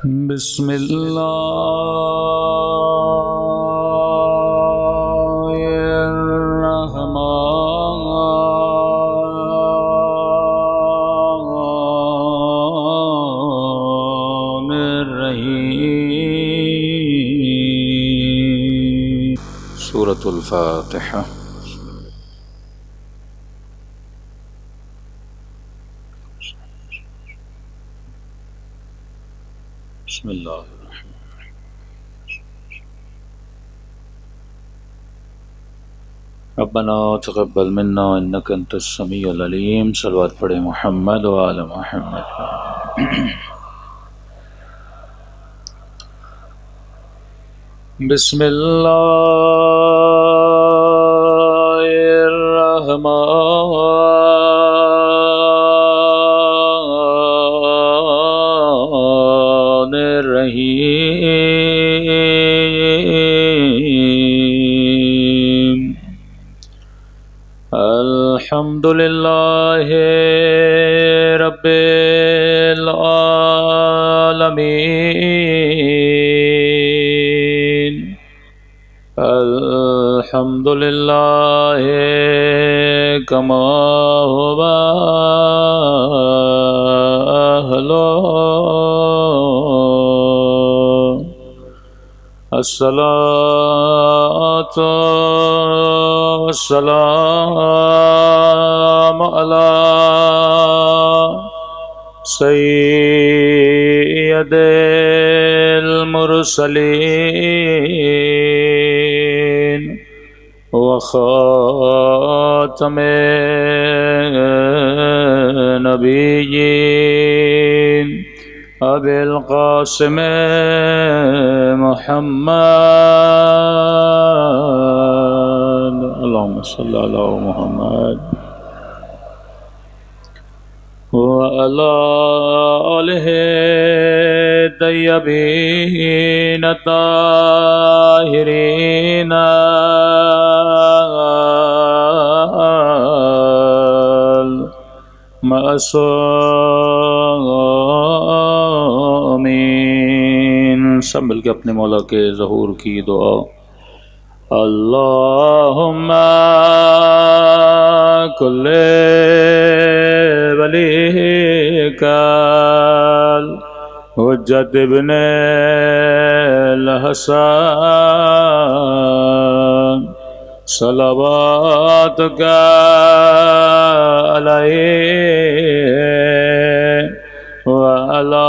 بسم الله الرحمن الرحيم. سورة الفاتحة. بسم الله الرحمن الرحيم. ربنا تقبل منا انك انت السميع العليم. صلوات پڑھے محمد وآل محمد. بسم الله الرحمن الرحيم. الحمد لله رب العالمين. الحمد لله كما هو أهله. الصلاة والسلام على سيد المرسلين وخاتم النبيين أبي القاسم محمد. اللهم صل على محمد وعلى آله الطيبين الطاهرين المعصومين. سب مل کے اپنے مولا کے ظہور کی دعا. اللہم کل ولیک حجت ابن الحسن صلواتک علیہ وعلی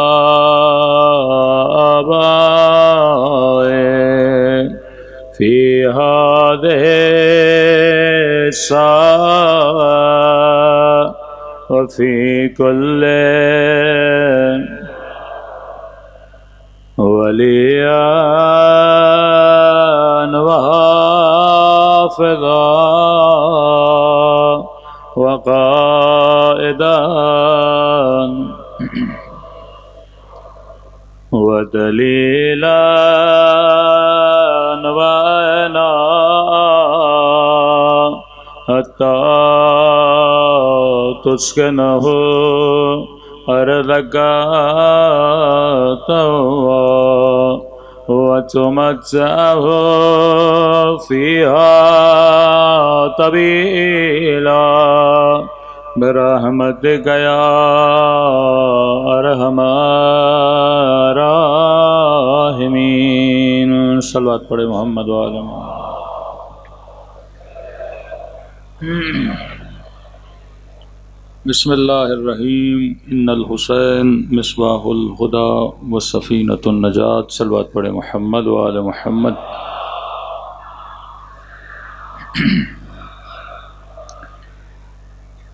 آبائه في هذه الساعة وفي كل وليا وحافظا وقائدا ودليلا وعنا حتى تسكنه أرضك طوعا وتمتعه فيها طويلا برحمتك يا أرحم الراحمين. صلوات پڑھے محمد وآل محمد. بسم اللہ الرحیم. ان الحسین مصباح الہدی وسفینۃ النجات. صلوات پڑھے محمد وآل محمد.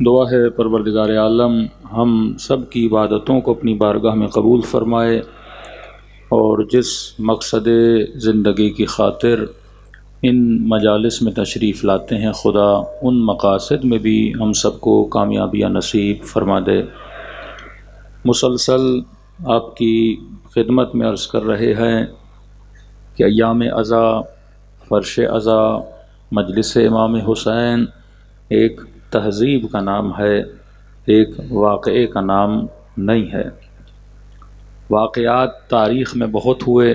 دعا ہے پروردگار عالم ہم سب کی عبادتوں کو اپنی بارگاہ میں قبول فرمائے اور جس مقصد زندگی کی خاطر ان مجالس میں تشریف لاتے ہیں خدا ان مقاصد میں بھی ہم سب کو کامیابیاں نصیب فرما دے. مسلسل آپ کی خدمت میں عرض کر رہے ہیں کہ ایام عزا، فرش عزا، مجلس امام حسین ایک تہذیب کا نام ہے، ایک واقعے کا نام نہیں ہے. واقعات تاریخ میں بہت ہوئے،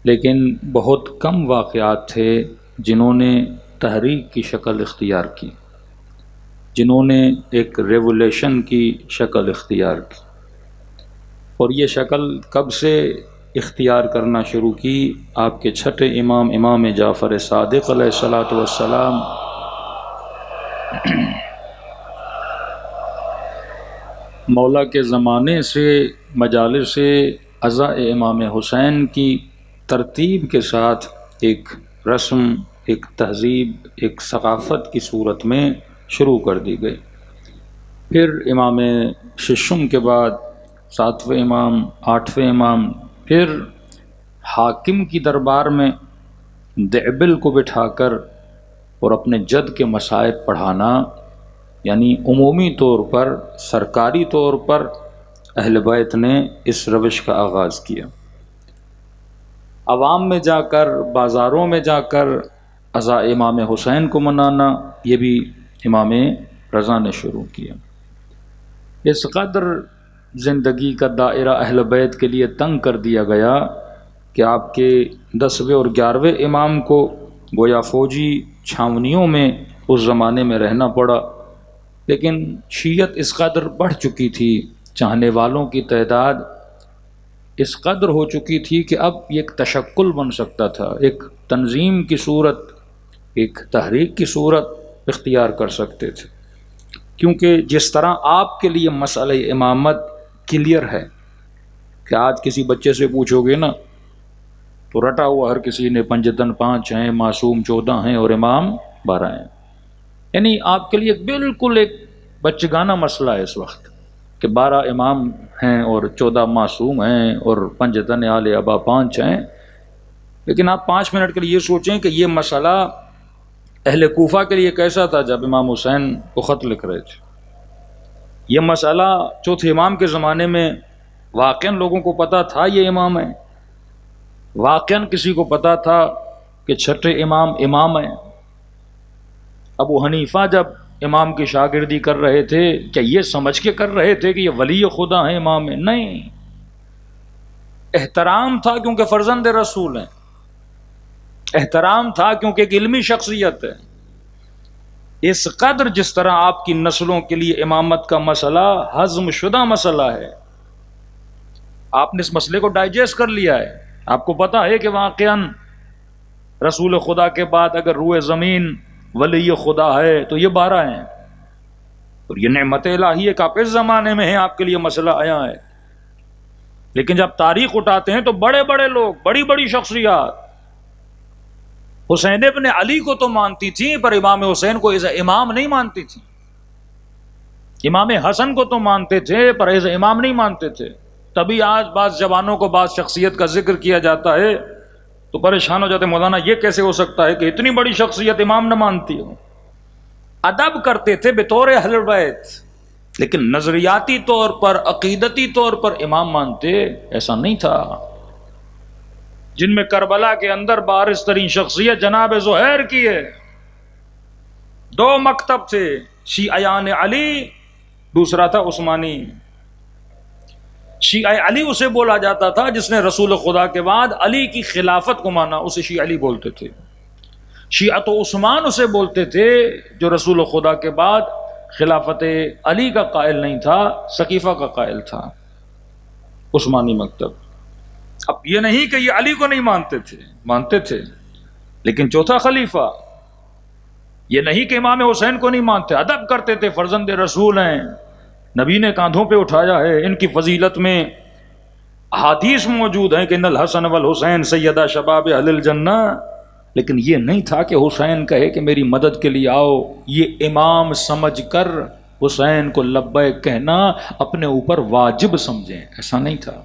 لیکن بہت کم واقعات تھے جنہوں نے تحریک کی شکل اختیار کی، جنہوں نے ایک ریولیشن کی شکل اختیار کی۔ اور یہ شکل کب سے اختیار کرنا شروع کی؟ آپ کے چھٹے امام، امام جعفر صادق علیہ الصلاۃ والسلام مولا کے زمانے سے مجالس عزاء امام حسین کی ترتیب کے ساتھ ایک رسم، ایک تہذیب، ایک ثقافت کی صورت میں شروع کر دی گئی۔ پھر امام ششم کے بعد 7ویں امام، 8ویں امام، پھر حاکم کی دربار میں دعبل کو بٹھا کر اور اپنے جد کے مصائب پڑھانا، یعنی عمومی طور پر، سرکاری طور پر اہل بیت نے اس روش کا آغاز کیا۔ عوام میں جا کر، بازاروں میں جا کر عزاء امام حسین کو منانا، یہ بھی امام رضا نے شروع کیا۔ اس قدر زندگی کا دائرہ اہل بیت کے لیے تنگ کر دیا گیا کہ آپ کے 10ویں اور 11ویں امام کو گویا فوجی چھاونیوں میں اس زمانے میں رہنا پڑا۔ لیکن شیعت اس قدر بڑھ چکی تھی، چاہنے والوں کی تعداد اس قدر ہو چکی تھی کہ اب یہ ایک تشکل بن سکتا تھا، ایک تنظیم کی صورت، ایک تحریک کی صورت اختیار کر سکتے تھے۔ کیونکہ جس طرح آپ کے لیے مسئلہ امامت کلیئر ہے کہ آج کسی بچے سے پوچھو گے نا تو رٹا ہوا ہر کسی نے پنجتن 5 ہیں، معصوم 14 ہیں اور امام 12 ہیں۔ یعنی آپ کے لیے بالکل ایک بچگانہ مسئلہ ہے اس وقت کہ 12 امام ہیں اور 14 معصوم ہیں اور پنجتن آل ابا 5 ہیں۔ لیکن آپ 5 منٹ کے لیے یہ سوچیں کہ یہ مسئلہ اہل کوفہ کے لیے کیسا تھا جب امام حسین کو خط لکھ رہے تھے۔ یہ مسئلہ چوتھے امام کے زمانے میں واقعاً لوگوں کو پتہ تھا یہ امام ہیں، واقعاً کسی کو پتہ تھا کہ چھٹے امام امام ہیں۔ ابو حنیفہ جب امام کی شاگردی کر رہے تھے کیا یہ سمجھ کے کر رہے تھے کہ یہ ولی خدا ہیں، امام ہیں؟ نہیں، احترام تھا کیونکہ فرزند رسول ہیں، احترام تھا کیونکہ ایک علمی شخصیت ہے۔ اس قدر جس طرح آپ کی نسلوں کے لیے امامت کا مسئلہ ہضم شدہ مسئلہ ہے، آپ نے اس مسئلے کو ڈائجسٹ کر لیا ہے۔ آپ کو پتا ہے کہ واقعاً رسول خدا کے بعد اگر روئے زمین ولی خدا ہے تو یہ 12 ہیں، اور یہ نعمت الہی ہے کہ آپ اس زمانے میں ہیں، آپ کے لیے مسئلہ آیا ہے۔ لیکن جب تاریخ اٹھاتے ہیں تو بڑے بڑے لوگ، بڑی بڑی شخصیات حسین ابن علی کو تو مانتی تھیں پر امام حسین کو ایز امام نہیں مانتی تھیں، امام حسن کو تو مانتے تھے پر ایز امام نہیں مانتے تھے۔ تبھی آج بعض جوانوں کو بعض شخصیت کا ذکر کیا جاتا ہے تو پریشان ہو جاتے، مولانا یہ کیسے ہو سکتا ہے کہ اتنی بڑی شخصیت امام نہ مانتی ہو؟ ادب کرتے تھے بطور اہل بیت، لیکن نظریاتی طور پر، عقیدتی طور پر امام مانتے ایسا نہیں تھا۔ جن میں کربلا کے اندر بارز ترین شخصیت جناب زہیر کی ہے۔ 2 مکتب تھے، شیعیان علی، دوسرا تھا عثمانی۔ شیعہ علی اسے بولا جاتا تھا جس نے رسول خدا کے بعد علی کی خلافت کو مانا، اسے شیعہ علی بولتے تھے۔ شیعہ تو عثمان اسے بولتے تھے جو رسول خدا کے بعد خلافت علی کا قائل نہیں تھا، سقیفہ کا قائل تھا، عثمانی مکتب۔ اب یہ نہیں کہ یہ علی کو نہیں مانتے تھے، مانتے تھے، لیکن چوتھا خلیفہ، یہ نہیں کہ امام حسین کو نہیں مانتے، ادب کرتے تھے، فرزند رسول ہیں، نبی نے کاندھوں پہ اٹھایا ہے، ان کی فضیلت میں احادیث موجود ہیں کہ ان الحسن والحسین سیدہ شباب اہل الجنہ، لیکن یہ نہیں تھا کہ حسین کہے کہ میری مدد کے لیے آؤ، یہ امام سمجھ کر حسین کو لبیک کہنا اپنے اوپر واجب سمجھیں، ایسا نہیں تھا۔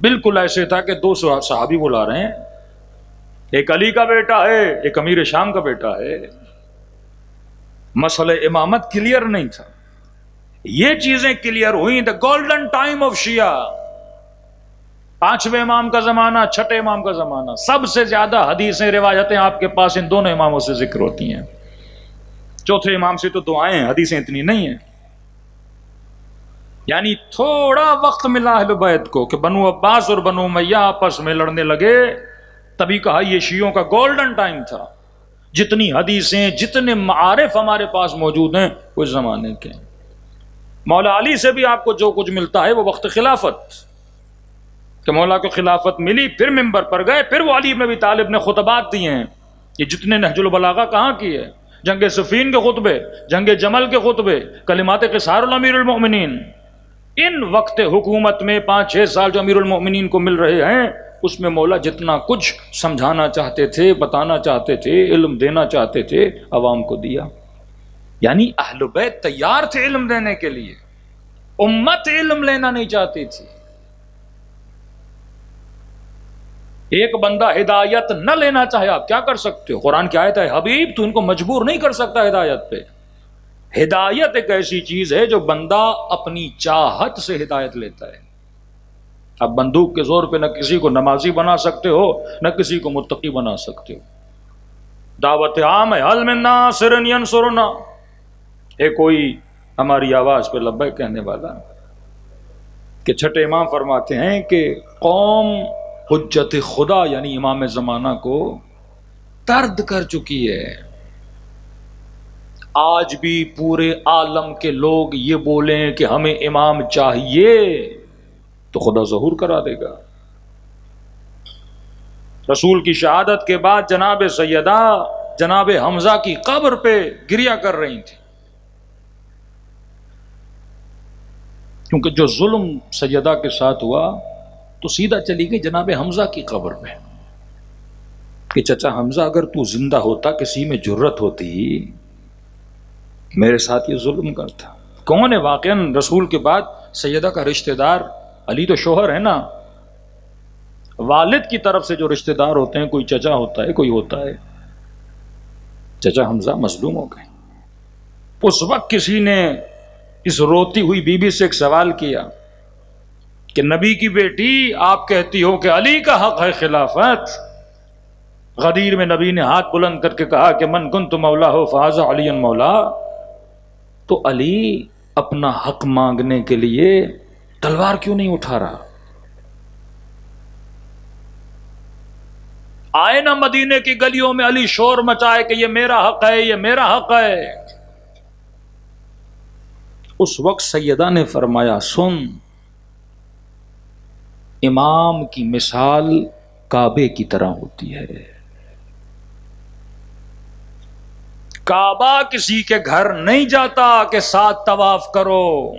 بالکل ایسے تھا کہ 2 صحابی بلا رہے ہیں، ایک علی کا بیٹا ہے، ایک امیر شام کا بیٹا ہے، مسئلہ امامت کلیئر نہیں تھا۔ یہ چیزیں کلیئر ہوئیں، دا گولڈن ٹائم آف شیعہ، 5ویں امام کا زمانہ، چھٹے امام کا زمانہ، سب سے زیادہ حدیثیں، روایتیں آپ کے پاس ان دونوں اماموں سے ذکر ہوتی ہیں۔ چوتھے امام سے تو دعائیں ہیں، حدیثیں اتنی نہیں ہیں۔ یعنی تھوڑا وقت ملا اہل بیت کو کہ بنو عباس اور بنو امیہ آپس میں لڑنے لگے، تبھی کہا یہ شیعوں کا گولڈن ٹائم تھا. جتنی حدیثیں، جتنے معارف ہمارے پاس موجود ہیں اس زمانے کے. مولا علی سے بھی آپ کو جو کچھ ملتا ہے وہ وقت خلافت، کہ مولا کو خلافت ملی، پھر ممبر پر گئے، پھر وہ علی بن ابی طالب نے خطبات دیے ہیں. یہ جتنے نہج البلاغہ کہاں کی ہے، جنگ صفین کے خطبے، جنگ جمل کے خطبے، کلمات قصار الامیر المؤمنین. ان وقت حکومت میں 5-6 سال جو امیر المؤمنین کو مل رہے ہیں، اس میں مولا جتنا کچھ سمجھانا چاہتے تھے، بتانا چاہتے تھے، علم دینا چاہتے تھے، عوام کو دیا. یعنی اہل بیت تیار تھے علم دینے کے لیے، امت علم لینا نہیں چاہتی تھی. ایک بندہ ہدایت نہ لینا چاہے آپ کیا کر سکتے ہو؟ قرآن کی آیت ہے حبیب تو ان کو مجبور نہیں کر سکتا ہدایت پہ. ہدایت ایک ایسی چیز ہے جو بندہ اپنی چاہت سے ہدایت لیتا ہے. اب بندوق کے زور پہ نہ کسی کو نمازی بنا سکتے ہو، نہ کسی کو متقی بنا سکتے ہو. دعوت عام ہے، حل من ناصر ینصرنا، ہے کوئی ہماری آواز پہ لبیک کہنے والا؟ کہ چھٹے امام فرماتے ہیں کہ قوم حجت خدا یعنی امام زمانہ کو طرد کر چکی ہے. آج بھی پورے عالم کے لوگ یہ بولیں کہ ہمیں امام چاہیے تو خدا ظہور کرا دے گا. رسول کی شہادت کے بعد جناب سیدہ جناب حمزہ کی قبر پہ گریا کر رہی تھی، کیونکہ جو ظلم سیدہ کے ساتھ ہوا تو سیدھا چلی گئی جناب حمزہ کی قبر پہ کہ چچا حمزہ اگر تو زندہ ہوتا، کسی میں جرت ہوتی میرے ساتھ یہ ظلم کرتا. کون ہے واقعاً رسول کے بعد سیدہ کا رشتہ دار؟ علی تو شوہر ہے نا، والد کی طرف سے جو رشتہ دار ہوتے ہیں، کوئی چچا ہوتا ہے، کوئی ہوتا ہے. چچا حمزہ مظلوم ہو گئے. اس وقت کسی نے اس روتی ہوئی بی بی سے ایک سوال کیا کہ نبی کی بیٹی آپ کہتی ہو کہ علی کا حق ہے خلافت. غدیر میں نبی نے ہاتھ بلند کر کے کہا کہ من کنت مولا ہو فہذا علی مولا. تو علی اپنا حق مانگنے کے لیے تلوار کیوں نہیں اٹھا رہا؟ آئے نا مدینے کی گلیوں میں علی شور مچائے کہ یہ میرا حق ہے، یہ میرا حق ہے. اس وقت سیدہ نے فرمایا سن، امام کی مثال کعبے کی طرح ہوتی ہے. کعبہ کسی کے گھر نہیں جاتا کہ ساتھ طواف کرو.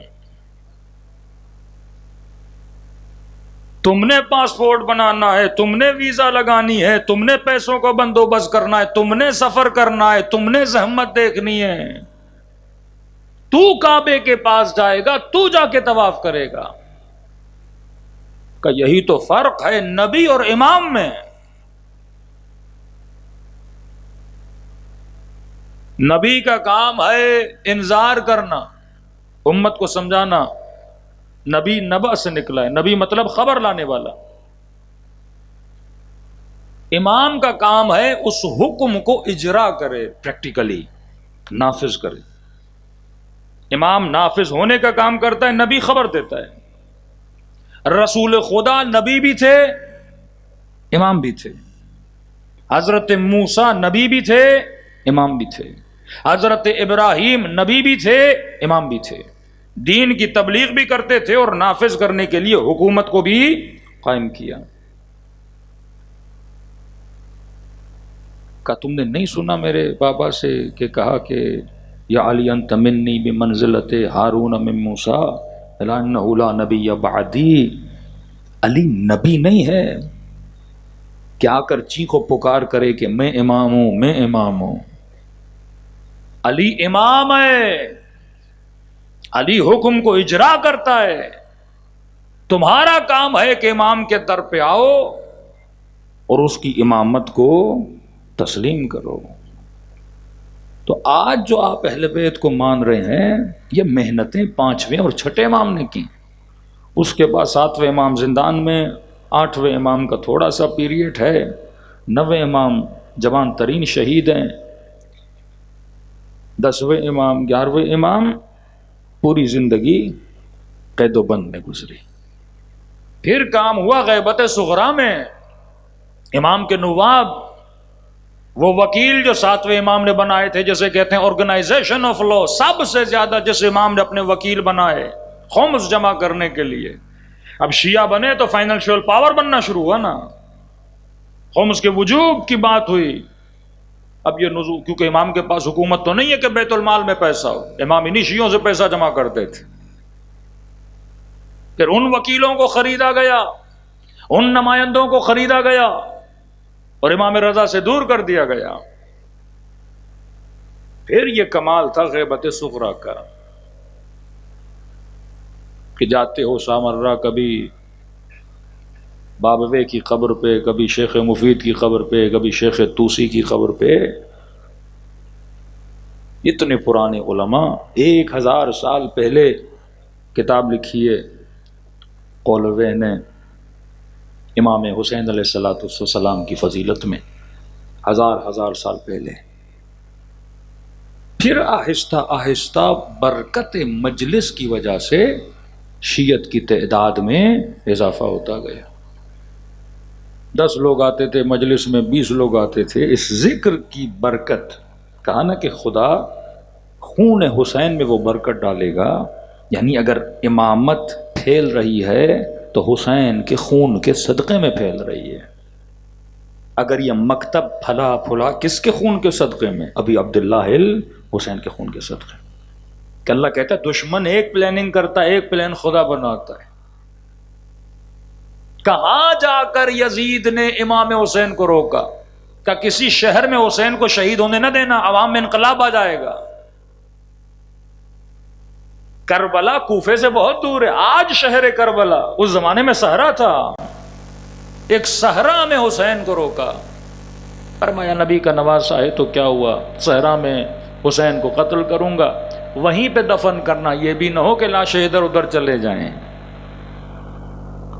تم نے پاسپورٹ بنانا ہے، تم نے ویزا لگانی ہے، تم نے پیسوں کا بندوبست کرنا ہے، تم نے سفر کرنا ہے، تم نے زحمت دیکھنی ہے. تو کعبے کے پاس جائے گا، تو جا کے طواف کرے گا. کہ یہی تو فرق ہے نبی اور امام میں. نبی کا کام ہے انذار کرنا، امت کو سمجھانا. نبی نبا سے نکلا ہے، نبی مطلب خبر لانے والا. امام کا کام ہے اس حکم کو اجرا کرے، پریکٹیکلی نافذ کرے. امام نافذ ہونے کا کام کرتا ہے، نبی خبر دیتا ہے. رسول خدا نبی بھی تھے، امام بھی تھے. حضرت موسیٰ نبی بھی تھے، امام بھی تھے. حضرت ابراہیم نبی بھی تھے، امام بھی تھے. دین کی تبلیغ بھی کرتے تھے اور نافذ کرنے کے لیے حکومت کو بھی قائم کیا. کہ تم نے نہیں سنا میرے بابا سے کہ کہا کہ یا علی انت منی بمنزلت ہارون من موسیٰ الا انہ لا نبی بعدی. علی نبی نہیں ہے کیا کر چیخ و پکار کرے کہ میں امام ہوں، میں امام ہوں. علی امام ہے، علی حکم کو اجرا کرتا ہے. تمہارا کام ہے کہ امام کے در پہ آؤ اور اس کی امامت کو تسلیم کرو. تو آج جو آپ اہل بیت کو مان رہے ہیں، یہ محنتیں 5ویں اور 6 امام نے کی. اس کے بعد 7ویں امام زندان میں، 8ویں امام کا تھوڑا سا پیریڈ ہے، 9ویں امام جوان ترین شہید ہیں، 10ویں امام 11ویں امام پوری زندگی قید و بند میں گزری. پھر کام ہوا غیبت صغریٰ میں. امام کے نواب، وہ وکیل جو ساتویں امام نے بنائے تھے، جسے کہتے ہیں آرگنائزیشن آف لا، سب سے زیادہ جس امام نے اپنے وکیل بنائے خمس جمع کرنے کے لیے. اب شیعہ بنے تو فائنینشیل پاور بننا شروع ہوا نا، خمس کے وجوب کی بات ہوئی. اب یہ نزول، کیونکہ امام کے پاس حکومت تو نہیں ہے کہ بیت المال میں پیسہ ہو، امام انہی شیعوں سے پیسہ جمع کرتے تھے. پھر ان وکیلوں کو خریدا گیا، ان نمائندوں کو خریدا گیا اور امام رضا سے دور کر دیا گیا. پھر یہ کمال تھا غیبت صغریٰ کا کہ جاتے ہو سامرہ، کبھی بابوے کی قبر پہ، کبھی شیخ مفید کی قبر پہ، کبھی شیخ طوسی کی قبر پہ. اتنے پرانے علماء 1000 سال پہلے کتاب لکھی ہے قولوہ نے امام حسین علیہ السلام کی فضیلت میں، ہزار سال پہلے. پھر آہستہ آہستہ برکت مجلس کی وجہ سے شیعت کی تعداد میں اضافہ ہوتا گیا. 10 لوگ آتے تھے مجلس میں، 20 لوگ آتے تھے. اس ذکر کی برکت، کہا نا کہ خدا خون حسین میں وہ برکت ڈالے گا. یعنی اگر امامت پھیل رہی ہے تو حسین کے خون کے صدقے میں پھیل رہی ہے. اگر یہ مکتب پھلا پھلا کس کے خون کے صدقے میں؟ ابھی عبداللہ حسین کے خون کے صدقے. کہ اللہ کہتا ہے دشمن ایک پلاننگ کرتا ہے، ایک پلان خدا بناتا ہے. کہاں جا کر یزید نے امام حسین کو روکا کہ کسی شہر میں حسین کو شہید ہونے نہ دینا، عوام میں انقلاب آ جائے گا. کربلا کوفے سے بہت دور ہے. آج شہر کربلا، اس زمانے میں صحرا تھا. ایک صحرا میں حسین کو روکا. فرمایا نبی کا نواسا ہے تو کیا ہوا، صحرا میں حسین کو قتل کروں گا، وہیں پہ دفن کرنا. یہ بھی نہ ہو کہ لاشیں ادھر ادھر چلے جائیں،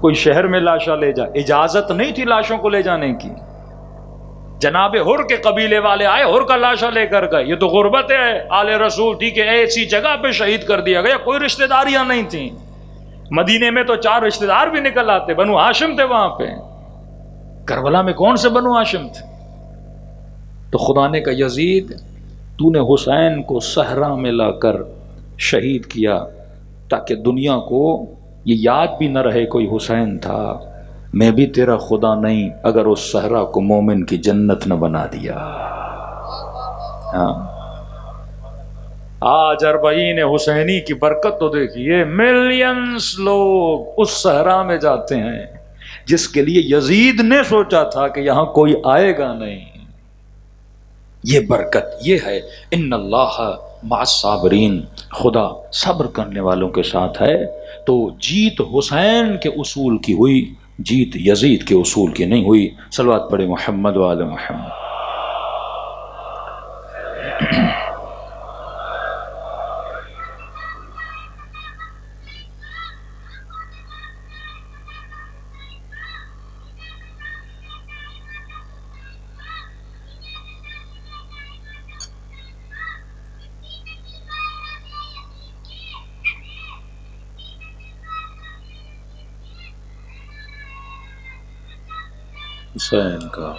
کوئی شہر میں لاشاں لے جائے. اجازت نہیں تھی لاشوں کو لے جانے کی. جناب ہر کے قبیلے والے آئے، ہر کا لاشا لے کر گئے. یہ تو غربت ہے آل رسول تھی کہ ایسی جگہ پہ شہید کر دیا گیا. کوئی رشتہ داریاں نہیں تھیں. مدینے میں تو 4 رشتہ دار بھی نکل آتے، بنو ہاشم تھے وہاں پہ. کربلا میں کون سے بنو ہاشم تھے؟ تو خدا نے کہا یزید تو نے حسین کو صحرا میں لا کر شہید کیا تاکہ دنیا کو یہ یاد بھی نہ رہے کوئی حسین تھا. میں بھی تیرا خدا نہیں اگر اس صحرا کو مومن کی جنت نہ بنا دیا. ہاں آج 40 حسینی کی برکت تو دیکھیے، ملینز لوگ اس صحرا میں جاتے ہیں جس کے لیے یزید نے سوچا تھا کہ یہاں کوئی آئے گا نہیں. یہ برکت یہ ہے. ان اللہ مع الصابرین، خدا صبر کرنے والوں کے ساتھ ہے. تو جیت حسین کے اصول کی ہوئی، جیت یزید کے اصول کی نہیں ہوئی. صلوات پڑھے محمد و آل محمد. حسین کا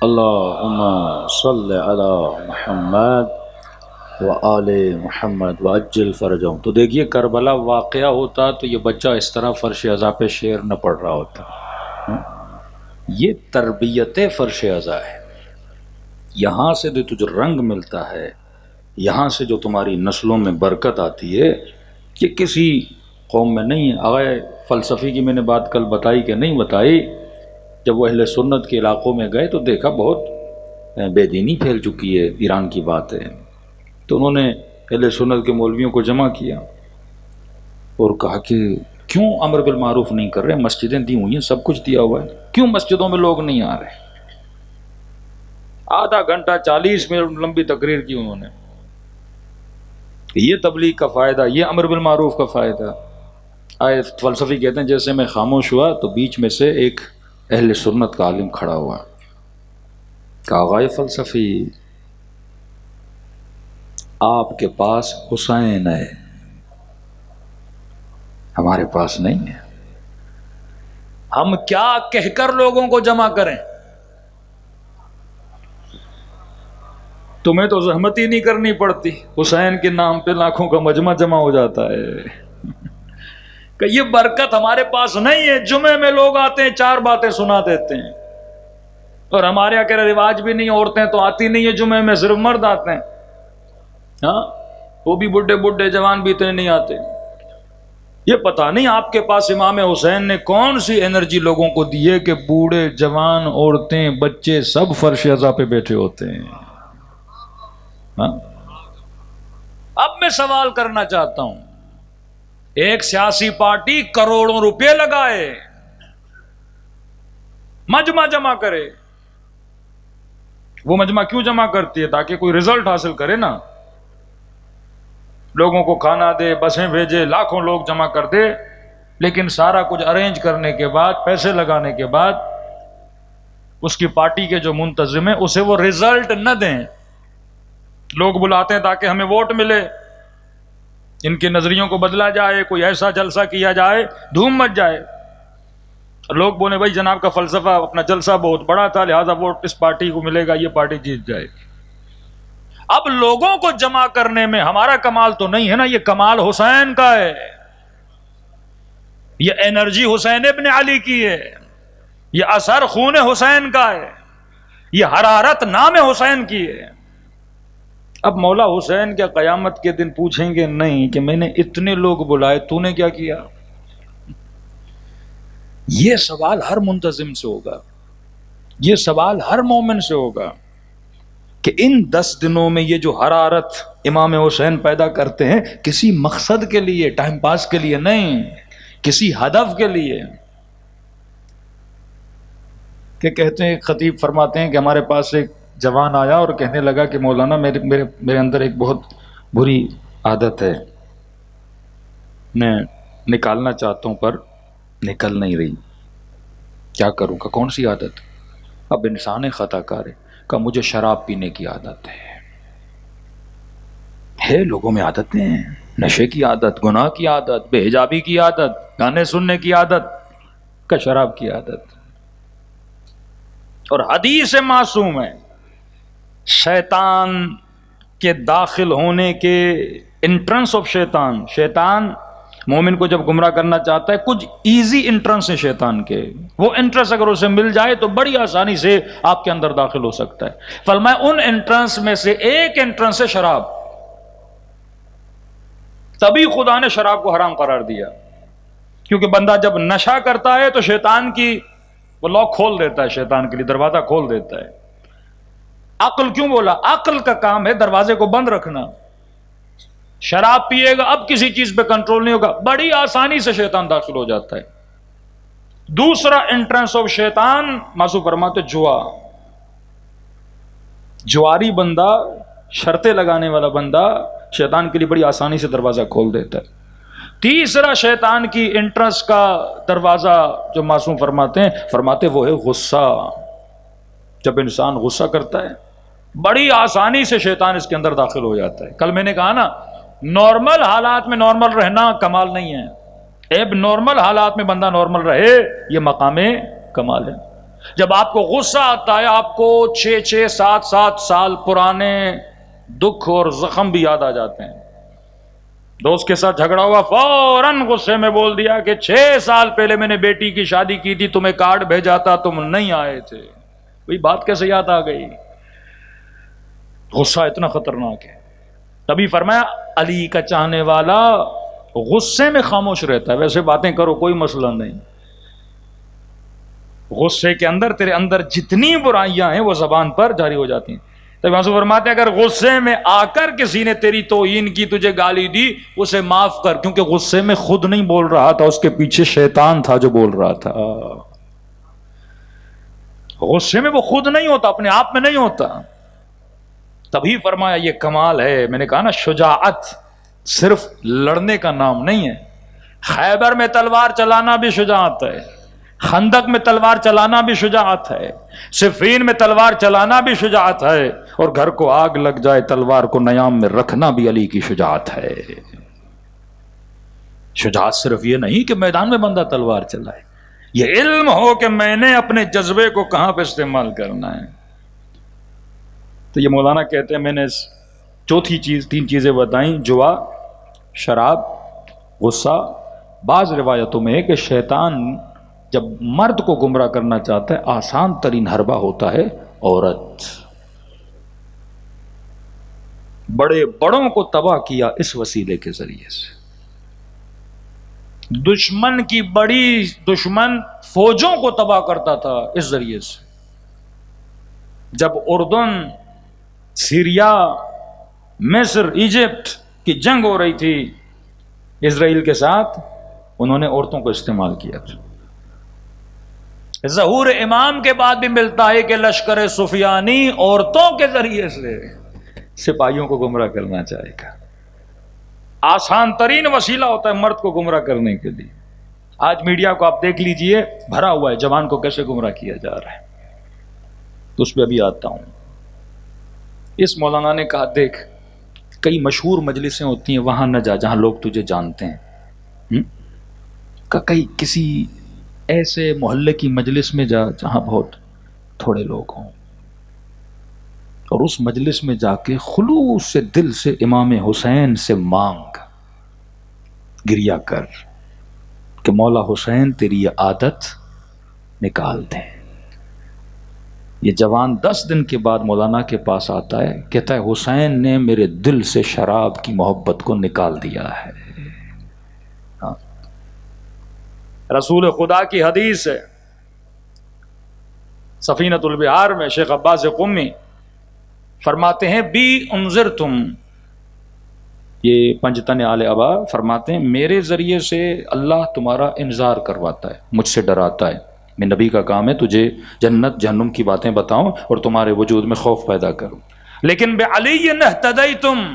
اللہم صلی علی محمد و آل محمد وعجل فرجہم. تو دیکھیے کربلا واقعہ ہوتا تو یہ بچہ اس طرح فرش عزا پہ شعر نہ پڑھ رہا ہوتا. یہ تربیت فرش عزا ہے. یہاں سے جو تجھے رنگ ملتا ہے، یہاں سے جو تمہاری نسلوں میں برکت آتی ہے، یہ کسی قوم میں نہیں ہے. آگے فلسفی کی میں نے بات کل بتائی کہ نہیں بتائی. جب وہ اہل سنت کے علاقوں میں گئے تو دیکھا بہت بے دینی پھیل چکی ہے. ایران کی بات ہے. تو انہوں نے اہل سنت کے مولویوں کو جمع کیا اور کہا کہ کیوں امر بالمعروف نہیں کر رہے؟ مسجدیں دی ہوئی ہیں، سب کچھ دیا ہوا ہے، کیوں مسجدوں میں لوگ نہیں آ رہے؟ آدھا گھنٹہ 40 منٹ لمبی تقریر کی انہوں نے. یہ تبلیغ کا فائدہ، یہ امر بالمعروف کا فائدہ. آئے فلسفی کہتے ہیں جیسے میں خاموش ہوا تو بیچ میں سے ایک اہل سنت کا عالم کھڑا ہوا، کہا آغائے فلسفی، آپ کے پاس حسین ہے، ہمارے پاس نہیں ہے، ہم کیا کہہ کر لوگوں کو جمع کریں؟ تمہیں تو زحمت ہی نہیں کرنی پڑتی، حسین کے نام پہ لاکھوں کا مجمع جمع ہو جاتا ہے، کہ یہ برکت ہمارے پاس نہیں ہے۔ جمعے میں لوگ آتے ہیں، 4 باتیں سنا دیتے ہیں، اور ہمارے یہاں کا رواج بھی نہیں، عورتیں تو آتی نہیں ہے جمعے میں، صرف مرد آتے ہیں، ہاں وہ بھی بڈھے بڈھے، جوان بھی اتنے نہیں آتے۔ یہ پتہ نہیں آپ کے پاس امام حسین نے کون سی انرجی لوگوں کو دی ہے کہ بوڑھے جوان عورتیں بچے سب فرش عزا پہ بیٹھے ہوتے ہیں۔ ہاں اب میں سوال کرنا چاہتا ہوں، ایک سیاسی پارٹی کروڑوں روپے لگائے، مجمع جمع کرے، وہ مجمع کیوں جمع کرتی ہے؟ تاکہ کوئی رزلٹ حاصل کرے نا، لوگوں کو کھانا دے، بسیں بھیجے، لاکھوں لوگ جمع کر دے، لیکن سارا کچھ ارینج کرنے کے بعد، پیسے لگانے کے بعد، اس کی پارٹی کے جو منتظم ہیں اسے وہ رزلٹ نہ دیں۔ لوگ بلاتے ہیں تاکہ ہمیں ووٹ ملے، ان کے نظریوں کو بدلا جائے، کوئی ایسا جلسہ کیا جائے دھوم مچ جائے، لوگ بولے بھائی جناب کا فلسفہ، اپنا جلسہ بہت بڑا تھا لہذا ووٹ اس پارٹی کو ملے گا، یہ پارٹی جیت جائے گی۔ اب لوگوں کو جمع کرنے میں ہمارا کمال تو نہیں ہے نا، یہ کمال حسین کا ہے، یہ انرجی حسین ابن علی کی ہے، یہ اثر خون حسین کا ہے، یہ حرارت نام حسین کی ہے۔ اب مولا حسین کیا قیامت کے دن پوچھیں گے نہیں کہ میں نے اتنے لوگ بلائے، تو نے کیا کیا؟ یہ سوال ہر منتظم سے ہوگا، یہ سوال ہر مومن سے ہوگا کہ ان 10 دنوں میں یہ جو حرارت امام حسین پیدا کرتے ہیں کسی مقصد کے لیے، ٹائم پاس کے لیے نہیں، کسی ہدف کے لیے۔ کہ کہتے ہیں، خطیب فرماتے ہیں کہ ہمارے پاس ایک جوان آیا اور کہنے لگا کہ مولانا میرے اندر ایک بہت بری عادت ہے، میں نکالنا چاہتا ہوں پر نکل نہیں رہی، کیا کروں؟ کہ کون سی عادت؟ اب انسان خطا کار ہے، کہ مجھے شراب پینے کی عادت ہے لوگوں میں عادتیں ہیں، نشے کی عادت، گناہ کی عادت، بے حجابی کی عادت، گانے سننے کی عادت، کا شراب کی عادت۔ اور حدیث معصوم ہے، شیطان کے داخل ہونے کے انٹرنس آف شیطان مومن کو جب گمراہ کرنا چاہتا ہے، کچھ ایزی انٹرنس ہے شیطان کے، وہ انٹرنس اگر اسے مل جائے تو بڑی آسانی سے آپ کے اندر داخل ہو سکتا ہے۔ فرمایا ان انٹرنس میں سے ایک انٹرنس ہے شراب، تبھی خدا نے شراب کو حرام قرار دیا، کیونکہ بندہ جب نشہ کرتا ہے تو شیطان کی وہ لاک کھول دیتا ہے، شیطان کے لیے دروازہ کھول دیتا ہے۔ عقل کیوں بولا؟ عقل کا کام ہے دروازے کو بند رکھنا۔ شراب پیے گا، اب کسی چیز پہ کنٹرول نہیں ہوگا، بڑی آسانی سے شیطان داخل ہو جاتا ہے۔ دوسرا انٹرنس آف شیطان معصوم فرماتے جواری بندہ، شرطیں لگانے والا بندہ شیطان کے لیے بڑی آسانی سے دروازہ کھول دیتا ہے۔ تیسرا شیطان کی انٹرنس کا دروازہ جو معصوم فرماتے وہ ہے غصہ۔ جب انسان غصہ کرتا ہے بڑی آسانی سے شیطان اس کے اندر داخل ہو جاتا ہے۔ کل میں نے کہا نا، نارمل حالات میں نارمل رہنا کمال نہیں ہے، ایب نارمل حالات میں بندہ نارمل رہے یہ مقام کمال ہے۔ جب آپ کو غصہ آتا ہے، آپ کو 6 7 سال پرانے دکھ اور زخم بھی یاد آ جاتے ہیں۔ دوست کے ساتھ جھگڑا ہوا، فوراً غصے میں بول دیا کہ 6 سال پہلے میں نے بیٹی کی شادی کی تھی، تمہیں کارڈ بھیجا تھا، تم نہیں آئے تھے۔ وہی بات کیسے یاد آ گئی؟ غصہ اتنا خطرناک ہے۔ تبھی فرمایا علی کا چاہنے والا غصے میں خاموش رہتا ہے، ویسے باتیں کرو کوئی مسئلہ نہیں، غصے کے اندر تیرے اندر جتنی برائیاں ہیں وہ زبان پر جاری ہو جاتی ہیں۔ تبھی حضور فرماتے ہیں اگر غصے میں آ کر کسی نے تیری توہین کی، تجھے گالی دی، اسے معاف کر، کیونکہ غصے میں خود نہیں بول رہا تھا، اس کے پیچھے شیطان تھا جو بول رہا تھا۔ غصے میں وہ خود نہیں ہوتا، اپنے آپ میں نہیں ہوتا۔ تبھی فرمایا یہ کمال ہے۔ میں نے کہا نا، شجاعت صرف لڑنے کا نام نہیں ہے، خیبر میں تلوار چلانا بھی شجاعت ہے، خندق میں تلوار چلانا بھی شجاعت ہے، صفین میں تلوار چلانا بھی شجاعت ہے، اور گھر کو آگ لگ جائے تلوار کو نیام میں رکھنا بھی علی کی شجاعت ہے۔ شجاعت صرف یہ نہیں کہ میدان میں بندہ تلوار چلائے، یہ علم ہو کہ میں نے اپنے جذبے کو کہاں پہ استعمال کرنا ہے۔ تو یہ مولانا کہتے ہیں میں نے چوتھی چیز، تین چیزیں بتائیں، جوا، شراب، غصہ۔ بعض روایتوں میں ہے کہ شیطان جب مرد کو گمراہ کرنا چاہتا ہے آسان ترین حربہ ہوتا ہے عورت۔ بڑے بڑوں کو تباہ کیا اس وسیلے کے ذریعے سے، دشمن کی بڑی دشمن فوجوں کو تباہ کرتا تھا اس ذریعے سے۔ جب اردن، سیریا، مصر، ایجپٹ کی جنگ ہو رہی تھی اسرائیل کے ساتھ، انہوں نے عورتوں کو استعمال کیا تھا۔ ظہور امام کے بعد بھی ملتا ہے کہ لشکر سفیانی عورتوں کے ذریعے سے سپاہیوں کو گمراہ کرنا چاہے گا۔ آسان ترین وسیلہ ہوتا ہے مرد کو گمراہ کرنے کے لیے۔ آج میڈیا کو آپ دیکھ لیجئے، بھرا ہوا ہے جوان کو کیسے گمراہ کیا جا رہا ہے۔ تو اس پہ ابھی آتا ہوں۔ اس مولانا نے کہا دیکھ، کئی مشہور مجلسیں ہوتی ہیں، وہاں نہ جا جہاں لوگ تجھے جانتے ہیں، کئی کسی ایسے محلے کی مجلس میں جا جہاں بہت تھوڑے لوگ ہوں، اور اس مجلس میں جا کے خلوص سے دل سے امام حسین سے مانگ، گریا کر کہ مولا حسین تیری یہ عادت نکال دیں۔ یہ جوان 10 دن کے بعد مولانا کے پاس آتا ہے، کہتا ہے حسین نے میرے دل سے شراب کی محبت کو نکال دیا ہے۔ رسول خدا کی حدیث ہے، سفینۃ البحار میں شیخ عباس قمی فرماتے ہیں بی انذرتم، یہ پنجتن آل ابا فرماتے ہیں میرے ذریعے سے اللہ تمہارا انذار کرواتا ہے، مجھ سے ڈراتا ہے۔ میں نبی کا کام ہے تجھے جنت جہنم کی باتیں بتاؤں اور تمہارے وجود میں خوف پیدا کروں، لیکن بعلی اہتدیتم،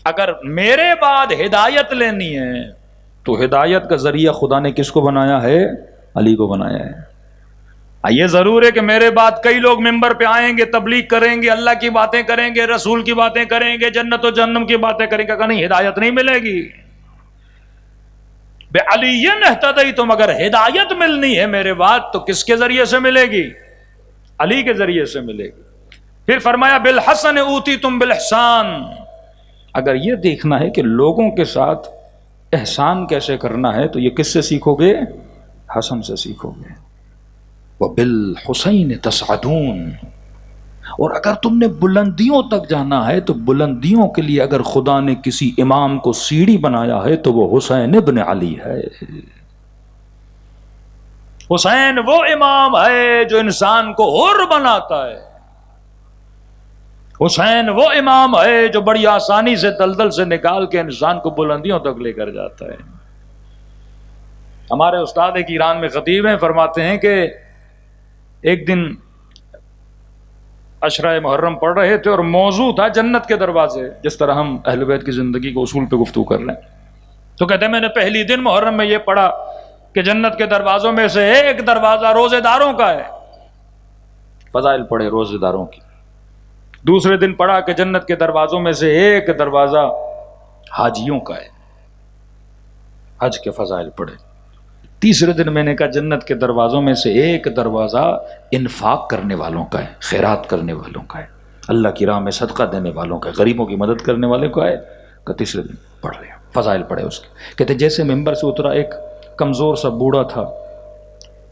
اگر میرے بعد ہدایت لینی ہے تو ہدایت کا ذریعہ خدا نے کس کو بنایا ہے؟ علی کو بنایا ہے۔ یہ ضرور ہے کہ میرے بعد کئی لوگ ممبر پہ آئیں گے، تبلیغ کریں گے، اللہ کی باتیں کریں گے، رسول کی باتیں کریں گے، جنت و جہنم کی باتیں کریں گے، کہ نہیں ہدایت نہیں ملے گی۔ بعلی اہتدیتم، اگر ہدایت ملنی ہے میرے بعد تو کس کے ذریعے سے ملے گی؟ علی کے ذریعے سے ملے گی۔ پھر فرمایا بالحسن اوتیتم بالاحسان، اگر یہ دیکھنا ہے کہ لوگوں کے ساتھ احسان کیسے کرنا ہے تو یہ کس سے سیکھو گے؟ حسن سے سیکھو گے۔ وبالحسین تصعدون، اور اگر تم نے بلندیوں تک جانا ہے تو بلندیوں کے لیے اگر خدا نے کسی امام کو سیڑھی بنایا ہے تو وہ حسین ابن علی ہے۔ حسین وہ امام ہے جو انسان کو حر بناتا ہے، حسین وہ امام ہے جو بڑی آسانی سے دلدل سے نکال کے انسان کو بلندیوں تک لے کر جاتا ہے۔ ہمارے استاد ایک ایران میں خطیب ہیں، فرماتے ہیں کہ ایک دن عشرہ محرم پڑھ رہے تھے اور موضوع تھا جنت کے دروازے، جس طرح ہم اہل بیت کی زندگی کے اصول پہ گفتگو کر رہے ہیں۔ تو کہتے ہیں میں نے پہلی دن محرم میں یہ پڑھا کہ جنت کے دروازوں میں سے ایک دروازہ روزے داروں کا ہے، فضائل پڑھے روزے داروں کی۔ دوسرے دن پڑھا کہ جنت کے دروازوں میں سے ایک دروازہ حاجیوں کا ہے، حج کے فضائل پڑھے۔ تیسرے دن میں نے کہا جنت کے دروازوں میں سے ایک دروازہ انفاق کرنے والوں کا ہے، خیرات کرنے والوں کا ہے، اللہ کی راہ میں صدقہ دینے والوں کا ہے، غریبوں کی مدد کرنے والے کا ہے۔ کہ تیسرے دن پڑھ لیا، فضائل پڑھے اس کے۔ کہتے جیسے ممبر سے اترا ایک کمزور سا بوڑھا تھا،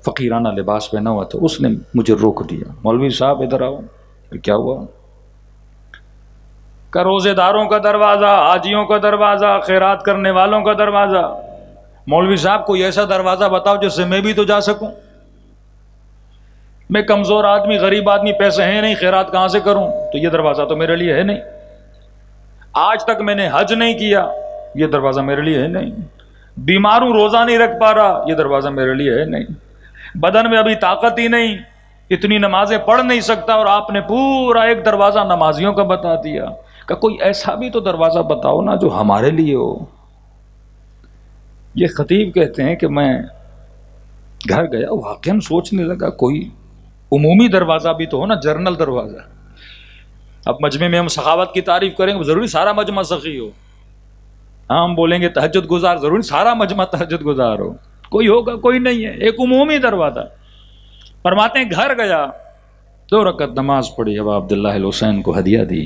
فقیرانہ لباس پہنا ہوا تھا، اس نے مجھے روک دیا، مولوی صاحب ادھر آؤ۔ کیا ہوا؟ کہ روزے داروں کا دروازہ، حاجیوں کا دروازہ، خیرات کرنے والوں کا دروازہ۔ مولوی صاحب کوئی ایسا دروازہ بتاؤ جس سے میں بھی تو جا سکوں، میں کمزور آدمی، غریب آدمی، پیسے ہیں نہیں، خیرات کہاں سے کروں؟ تو یہ دروازہ تو میرے لیے ہے نہیں۔ آج تک میں نے حج نہیں کیا، یہ دروازہ میرے لیے ہے نہیں۔ بیمار ہوں، روزہ نہیں رکھ پا رہا، یہ دروازہ میرے لیے ہے نہیں۔ بدن میں ابھی طاقت ہی نہیں، اتنی نمازیں پڑھ نہیں سکتا، اور آپ نے پورا ایک دروازہ نمازیوں کا بتا دیا۔ کہ کوئی ایسا بھی تو دروازہ بتاؤ نا جو ہمارے لیے ہو۔ یہ خطیب کہتے ہیں کہ میں گھر گیا، واقعاً سوچنے لگا کوئی عمومی دروازہ بھی تو ہو نا، جرنل دروازہ. اب مجمع میں ہم سخاوت کی تعریف کریں گے، ضروری سارا مجمع سخی ہو. ہاں ہم بولیں گے تہجد گزار، ضروری سارا مجمع تہجد گزار ہو. کوئی ہوگا، کوئی نہیں ہے، ایک عمومی دروازہ. فرماتے ہیں گھر گیا، 2 رکعت نماز پڑھی، ابا عبداللہ الحسین کو ہدیہ دی.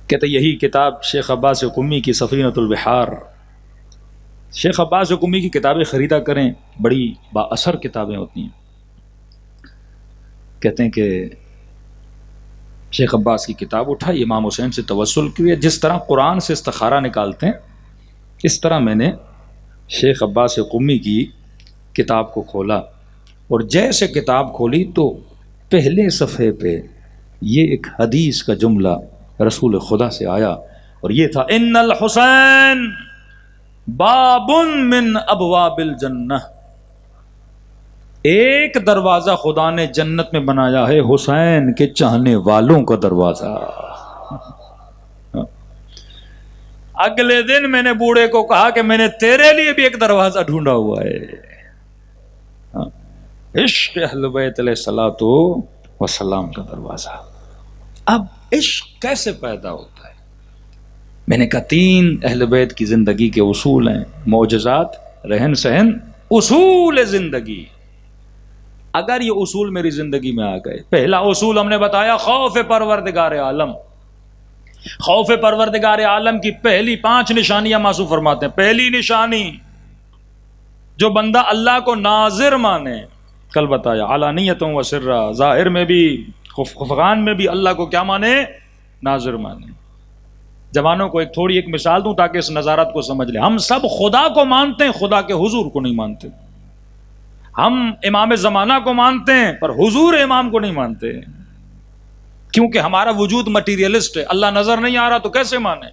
کہتے یہی کتاب شیخ عباس قمی کی سفینۃ البحار، شیخ عباس قمی کی کتابیں خریدا کریں، بڑی با اثر کتابیں ہوتی ہیں. کہتے ہیں کہ شیخ عباس کی کتاب اٹھائی، امام حسین سے توسل کیا. جس طرح قرآن سے استخارہ نکالتے ہیں اس طرح میں نے شیخ عباس قمی کی کتاب کو کھولا، اور جیسے کتاب کھولی تو پہلے صفحے پہ یہ ایک حدیث کا جملہ رسول خدا سے آیا، اور یہ تھا ان الحسین باب من ابواب الجنہ. ایک دروازہ خدا نے جنت میں بنایا ہے، حسین کے چاہنے والوں کا دروازہ. اگلے دن میں نے بوڑھے کو کہا کہ میں نے تیرے لیے بھی ایک دروازہ ڈھونڈا ہوا ہے، عشق اہل بیت علیہ الصلوۃ والسلام کا دروازہ. اب عشق کیسے پیدا ہوتا ہے؟ میں نے کہا 3 اہل بیت کی زندگی کے اصول ہیں، معجزات، رہن سہن، اصول زندگی. اگر یہ اصول میری زندگی میں آ گئے، پہلا اصول ہم نے بتایا خوف پروردگار عالم. خوف پروردگار عالم کی پہلی 5 نشانیاں معصوم فرماتے ہیں. پہلی نشانی، جو بندہ اللہ کو ناظر مانے، کل بتایا علانیتوں و سرا، ظاہر میں بھی خفقان میں بھی اللہ کو کیا مانے؟ ناظر مانے. جوانوں کو تھوڑی ایک مثال دوں تاکہ اس نظارت کو سمجھ لیں. ہم سب خدا کو مانتے ہیں، خدا کے حضور کو نہیں مانتے. ہم امام زمانہ کو مانتے ہیں پر حضور امام کو نہیں مانتے، کیونکہ ہمارا وجود مٹیریلسٹ ہے. اللہ نظر نہیں آ رہا تو کیسے مانے؟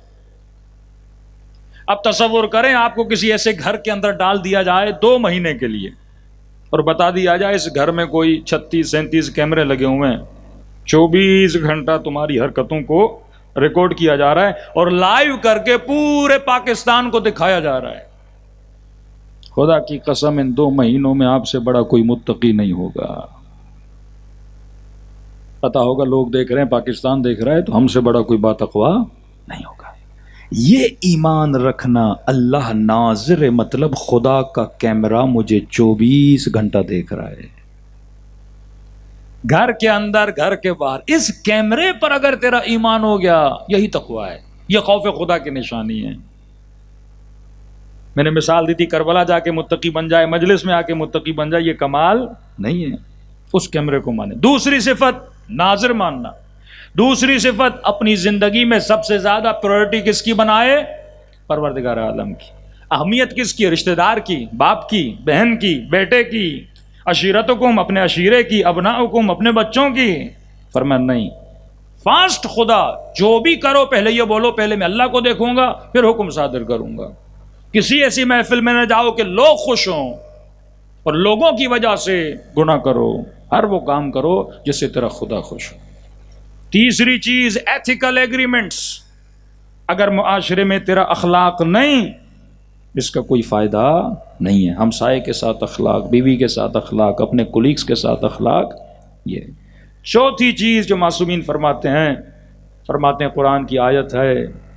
اب تصور کریں آپ کو کسی ایسے گھر کے اندر ڈال دیا جائے 2 مہینے کے لیے، اور بتا دیا جائے اس گھر میں کوئی 36-37 کیمرے لگے ہوئے ہیں، 24 گھنٹہ تمہاری حرکتوں کو ریکارڈ کیا جا رہا ہے اور لائیو کر کے پورے پاکستان کو دکھایا جا رہا ہے. خدا کی قسم ان 2 مہینوں میں آپ سے بڑا کوئی متقی نہیں ہوگا. پتا ہوگا لوگ دیکھ رہے ہیں، پاکستان دیکھ رہا ہے، تو ہم سے بڑا کوئی باتقوا نہیں ہوگا. یہ ایمان رکھنا، اللہ ناظر مطلب خدا کا کیمرہ مجھے 24 گھنٹہ دیکھ رہا ہے، گھر کے اندر گھر کے باہر. اس کیمرے پر اگر تیرا ایمان ہو گیا، یہی تقویٰ ہے، یہ خوف خدا کی نشانی ہے. میں نے مثال دی تھی، کربلا جا کے متقی بن جائے، مجلس میں آ کے متقی بن جائے، یہ کمال نہیں ہے. اس کیمرے کو مانے. دوسری صفت ناظر ماننا. دوسری صفت اپنی زندگی میں سب سے زیادہ پرائورٹی کس کی بنائے؟ پروردگار عالم کی. اہمیت کس کی؟ رشتہ دار کی، باپ کی، بہن کی، بیٹے کی، عشیرتکم اپنے عشیرے کی، ابناؤکم اپنے بچوں کی. فرمایا نہیں، فاسٹ خدا جو بھی کرو پہلے یہ بولو پہلے میں اللہ کو دیکھوں گا پھر حکم صادر کروں گا. کسی ایسی محفل میں نہ جاؤ کہ لوگ خوش ہوں اور لوگوں کی وجہ سے گناہ کرو. ہر وہ کام کرو جس سے تیرا خدا خوش ہو. تیسری چیز ایتھیکل ایگریمنٹس. اگر معاشرے میں تیرا اخلاق نہیں، اس کا کوئی فائدہ نہیں ہے. ہمسائے کے ساتھ اخلاق، بیوی کے ساتھ اخلاق، اپنے کولیگز کے ساتھ اخلاق. یہ چوتھی چیز جو معصومین فرماتے ہیں قرآن کی آیت ہے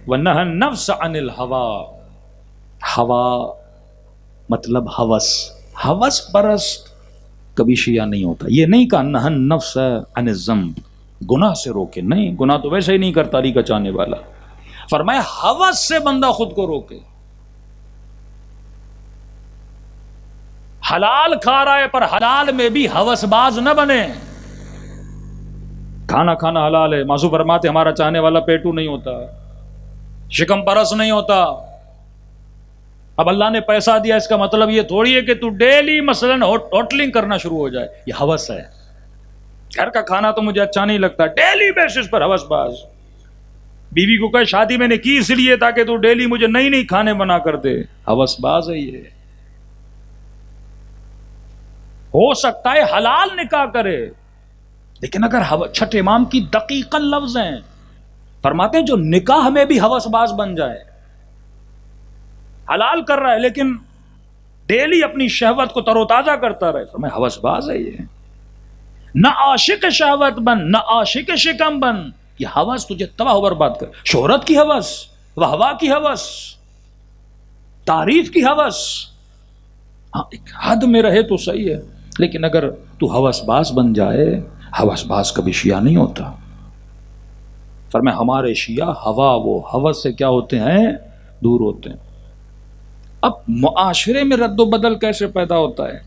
وَنَهَا النَّفْسَ عَنِ الْهَوَىٰ. ہوا مطلب ہوس، ہوس پرست کبھی شیعہ نہیں ہوتا. یہ نہیں کہا نہا النفس عن الذنب، گناہ سے روکے، نہیں، گناہ تو ویسے ہی نہیں کرتا علی کا چاہنے والا. فرمایا ہوس سے بندہ خود کو روکے. حلال کھا رہا ہے پر حلال میں بھی ہوس باز نہ بنے. کھانا حلال ہے، معصوم فرماتے ہمارا چاہنے والا پیٹو نہیں ہوتا، شکم پرست نہیں ہوتا. اب اللہ نے پیسہ دیا اس کا مطلب یہ تھوڑی ہے کہ تو ڈیلی مثلا ہوٹلنگ کرنا شروع ہو جائے. یہ ہوس ہے. گھر کا کھانا تو مجھے اچھا نہیں لگتا، ڈیلی بیسس پر ہوس باز. بیوی کو کہے شادی میں نے کی اس لیے تاکہ تو ڈیلی مجھے نئی کھانے بنا کر دے. ہوس باز ہے یہ. ہو سکتا ہے حلال نکاح کرے، لیکن اگر چھٹے امام کی دقیق لفظ ہیں، فرماتے ہیں جو نکاح میں بھی ہوس باز بن جائے، حلال کر رہا ہے لیکن ڈیلی اپنی شہوت کو تر و تازہ کرتا رہے. فرمایا ہوس باز ہے یہ. نہ عاشق شہوت بن نہ عاشق شکم بن. یہ ہوس تجھے تباہ و برباد کر. شہرت کی ہوس، واہ کی ہوس، تعریف کی ہوس، ہاں ایک حد میں رہے تو صحیح ہے، لیکن اگر تو ہوس باز بن جائے، ہوس باز کبھی شیعہ نہیں ہوتا. فرمایا ہمارے شیعہ ہوا و ہوس سے کیا ہوتے ہیں؟ دور ہوتے ہیں. اب معاشرے میں رد و بدل کیسے پیدا ہوتا ہے؟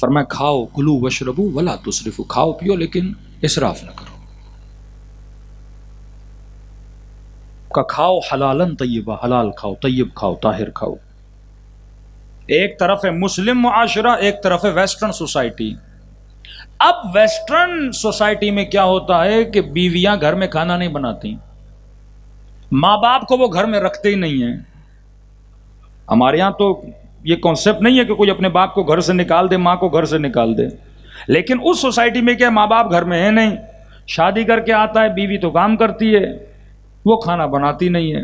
فرمایا کھاؤ کلو وشربو ولا تسرفو، کھاؤ پیو لیکن اسراف نہ کرو. کا کھاؤ حلالن طیبہ، حلال کھاؤ، طیب کھاؤ، طاہر کھاؤ. ایک طرف ہے مسلم معاشرہ، ایک طرف ہے ویسٹرن سوسائٹی. اب ویسٹرن سوسائٹی میں کیا ہوتا ہے کہ بیویاں گھر میں کھانا نہیں بناتی، ماں باپ کو وہ گھر میں رکھتے ہی نہیں ہیں. ہمارے یہاں تو یہ کانسیپٹ نہیں ہے کہ کوئی اپنے باپ کو گھر سے نکال دے، ماں کو گھر سے نکال دے. لیکن اس سوسائٹی میں کیا ماں باپ گھر میں ہے نہیں، شادی کر کے آتا ہے، بیوی تو کام کرتی ہے، وہ کھانا بناتی نہیں ہے.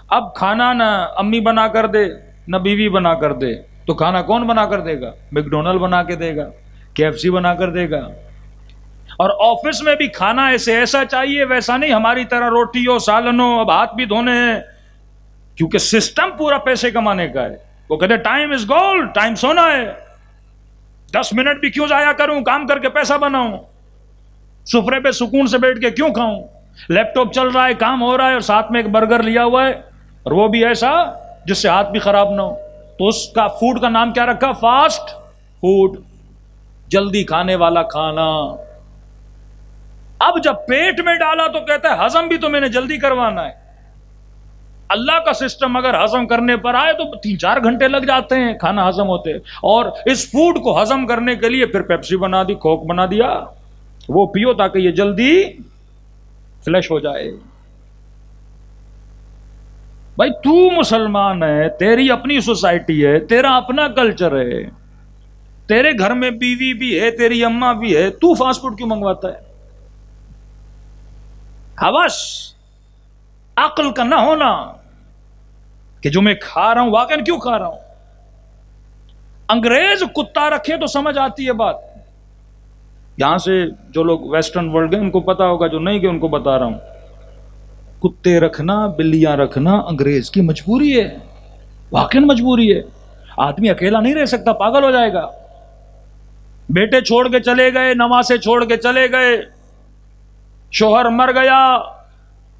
اب کھانا نہ امی بنا کر دے نہ بیوی بنا کر دے تو کھانا کون بنا کر دے گا؟ میک ڈونلڈ بنا کے دے گا، KFC بنا کر دے گا. اور آفس میں بھی کھانا ایسا چاہیے، ویسا نہیں ہماری طرح روٹی ہو سالن ہو. اب ہاتھ بھی دھونے ہیں کیونکہ سسٹم پورا پیسے کمانے کا ہے. وہ کہتے ٹائم از گولڈ، ٹائم سونا ہے، 10 منٹ بھی کیوں ضائع کروں، کام کر کے پیسہ بناؤں، سفرے پہ سکون سے بیٹھ کے کیوں کھاؤں. لیپ ٹاپ چل رہا ہے، کام ہو رہا ہے، اور ساتھ میں ایک برگر لیا ہوا ہے، اور وہ بھی ایسا جس سے ہاتھ بھی خراب نہ ہو. تو اس کا فوڈ کا نام کیا رکھا؟ فاسٹ فوڈ، جلدی کھانے والا کھانا. اب جب پیٹ میں ڈالا تو کہتا ہے ہضم بھی تو میں نے جلدی کروانا ہے. اللہ کا سسٹم اگر ہضم کرنے پر آئے تو 3-4 گھنٹے لگ جاتے ہیں کھانا ہضم ہوتے. اور اس فوڈ کو ہضم کرنے کے لیے پھر پیپسی بنا دی، کوک بنا دیا، وہ پیو تاکہ یہ جلدی فلیش ہو جائے. بھائی تو مسلمان ہے، تیری اپنی سوسائٹی ہے، تیرا اپنا کلچر ہے، تیرے گھر میں بیوی بھی ہے، تیری اماں بھی ہے، تو فاسٹ فوڈ کیوں منگواتا ہے؟ ہوس، عقل کا نہ ہونا کہ جو میں کھا رہا ہوں واقعا کیوں کھا رہا ہوں. انگریز کتا رکھے تو سمجھ آتی ہے بات. یہاں سے جو لوگ ویسٹرن ورلڈ گئے ان کو پتا ہوگا، جو نہیں گئے ان کو بتا رہا ہوں. کتے رکھنا، بلیاں رکھنا انگریز کی مجبوری ہے، واقعا مجبوری ہے. آدمی اکیلا نہیں رہ سکتا، پاگل ہو جائے گا. بیٹے چھوڑ کے چلے گئے، نواسے چھوڑ کے چلے گئے، شوہر مر گیا،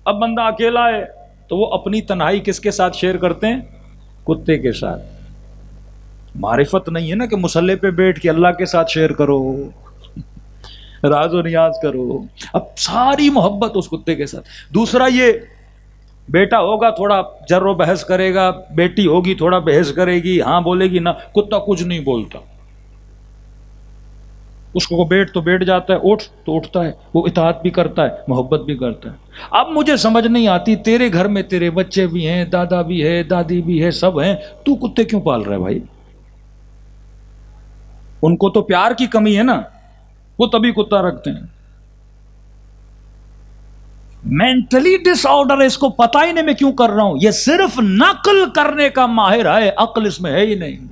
اب بندہ اکیلا ہے، تو وہ اپنی تنہائی کس کے ساتھ شیئر کرتے ہیں؟ کتے کے ساتھ. معرفت نہیں ہے نا کہ مصلی پہ بیٹھ کے اللہ کے ساتھ شیئر کرو، راز و نیاز کرو. اب ساری محبت اس کتے کے ساتھ. دوسرا یہ بیٹا ہوگا تھوڑا جر و بحث کرے گا، بیٹی ہوگی تھوڑا بحث کرے گی، ہاں بولے گی نہ. کتا کچھ نہیں بولتا، اس کو بیٹھ تو بیٹھ جاتا ہے، اٹھ تو اٹھتا ہے، وہ اطاعت بھی کرتا ہے، محبت بھی کرتا ہے. اب مجھے سمجھ نہیں آتی، تیرے گھر میں تیرے بچے بھی ہیں، دادا بھی ہے، دادی بھی ہے، سب ہیں، تو کتے کیوں پال رہا ہے بھائی؟ ان کو تو پیار کی کمی ہے نا، وہ تبھی کتا رکھتے ہیں. مینٹلی ڈس آرڈر ہے، اس کو پتا ہی نہیں میں کیوں کر رہا ہوں. یہ صرف نقل کرنے کا ماہر ہے، عقل اس میں ہے ہی نہیں.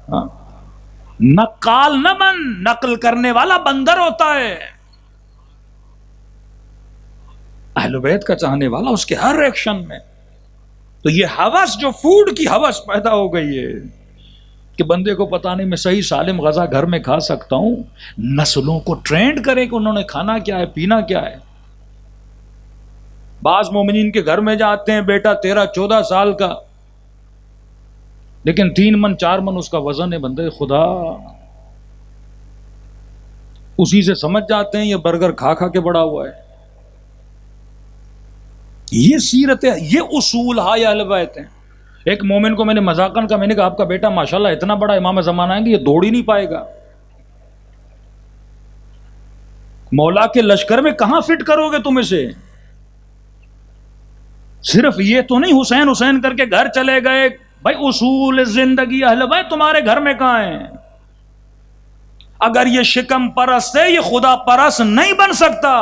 ہاں، نقال نہ بن، نقل کرنے والا بندر ہوتا ہے. اہل بیت کا چاہنے والا اس کے ہر ایکشن میں. تو یہ ہوس جو فوڈ کی ہوس پیدا ہو گئی ہے کہ بندے کو پتا نہیں میں صحیح سالم غذا گھر میں کھا سکتا ہوں. نسلوں کو ٹرینڈ کرے کہ انہوں نے کھانا کیا ہے، پینا کیا ہے. بعض مومنین کے گھر میں جاتے ہیں، بیٹا 13-14 سال کا، لیکن 3 من 4 من اس کا وزن ہے. بندے خدا، اسی سے سمجھ جاتے ہیں یہ برگر کھا کھا کے بڑا ہوا ہے. یہ سیرت ہے، یہ اصول ہائے اہل بیت ہیں. ایک مومن کو میں نے مذاقن کا، میں نے کہا آپ کا بیٹا ماشاءاللہ اتنا بڑا امام زمانہ ہے کہ یہ دوڑ ہی نہیں پائے گا. مولا کے لشکر میں کہاں فٹ کرو گے تم اسے؟ صرف یہ تو نہیں حسین حسین کر کے گھر چلے گئے. بھائی اصول زندگی اہل بیت تمہارے گھر میں کہاں ہیں؟ اگر یہ شکم پرست ہے، یہ خدا پرست نہیں بن سکتا.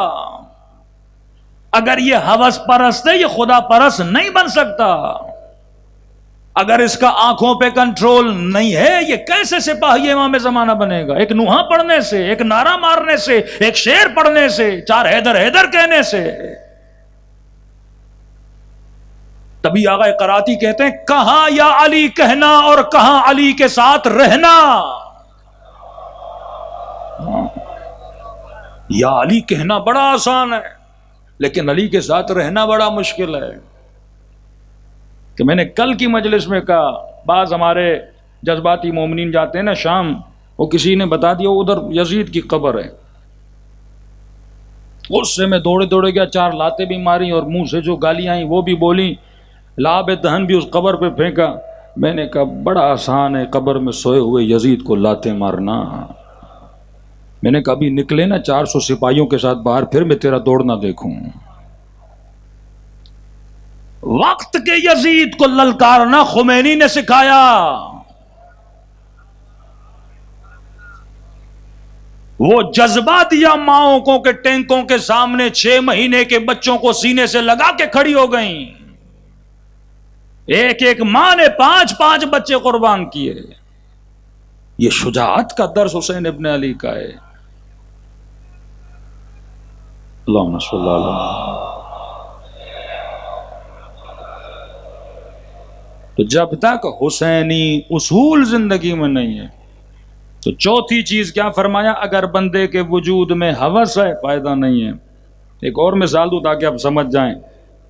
اگر یہ ہوس پرست ہے، یہ خدا پرست نہیں بن سکتا. اگر اس کا آنکھوں پہ کنٹرول نہیں ہے، یہ کیسے سپاہی امام زمانہ بنے گا؟ ایک نوحہ پڑھنے سے، ایک نعرہ مارنے سے، ایک شعر پڑھنے سے، 4 حیدر حیدر کہنے سے. تبھی آقا قراتی کہتے ہیں کہاں یا علی کہنا اور کہاں علی کے ساتھ رہنا. یا علی کہنا بڑا آسان ہے، لیکن علی کے ساتھ رہنا بڑا مشکل ہے. کہ میں نے کل کی مجلس میں کہا، بعض ہمارے جذباتی مومنین جاتے ہیں نا شام، وہ کسی نے بتا دیا ادھر یزید کی قبر ہے، غصے میں دوڑے دوڑے گیا، 4 لاتیں بھی ماری اور منہ سے جو گالیاں آئیں وہ بھی بولی، لاب دہن بھی اس قبر پہ پھینکا. میں نے کہا بڑا آسان ہے قبر میں سوئے ہوئے یزید کو لاتیں مارنا. میں نے کہا ابھی نکلے نا 400 سپاہیوں کے ساتھ باہر، پھر میں تیرا دوڑنا دیکھوں. وقت کے یزید کو للکارنا خمینی نے سکھایا. وہ جذبہ دیا ماؤں کو کہ ٹینکوں کے سامنے 6 مہینے کے بچوں کو سینے سے لگا کے کھڑی ہو گئیں. ایک ایک ماں نے 5 بچے قربان کیے. یہ شجاعت کا درس حسین ابن علی کا ہے. اللہم صلی اللہ علیہ. تو جب تک حسینی اصول زندگی میں نہیں ہے تو چوتھی چیز کیا فرمایا؟ اگر بندے کے وجود میں ہوس ہے فائدہ نہیں ہے. ایک اور مثال دوں تاکہ آپ سمجھ جائیں.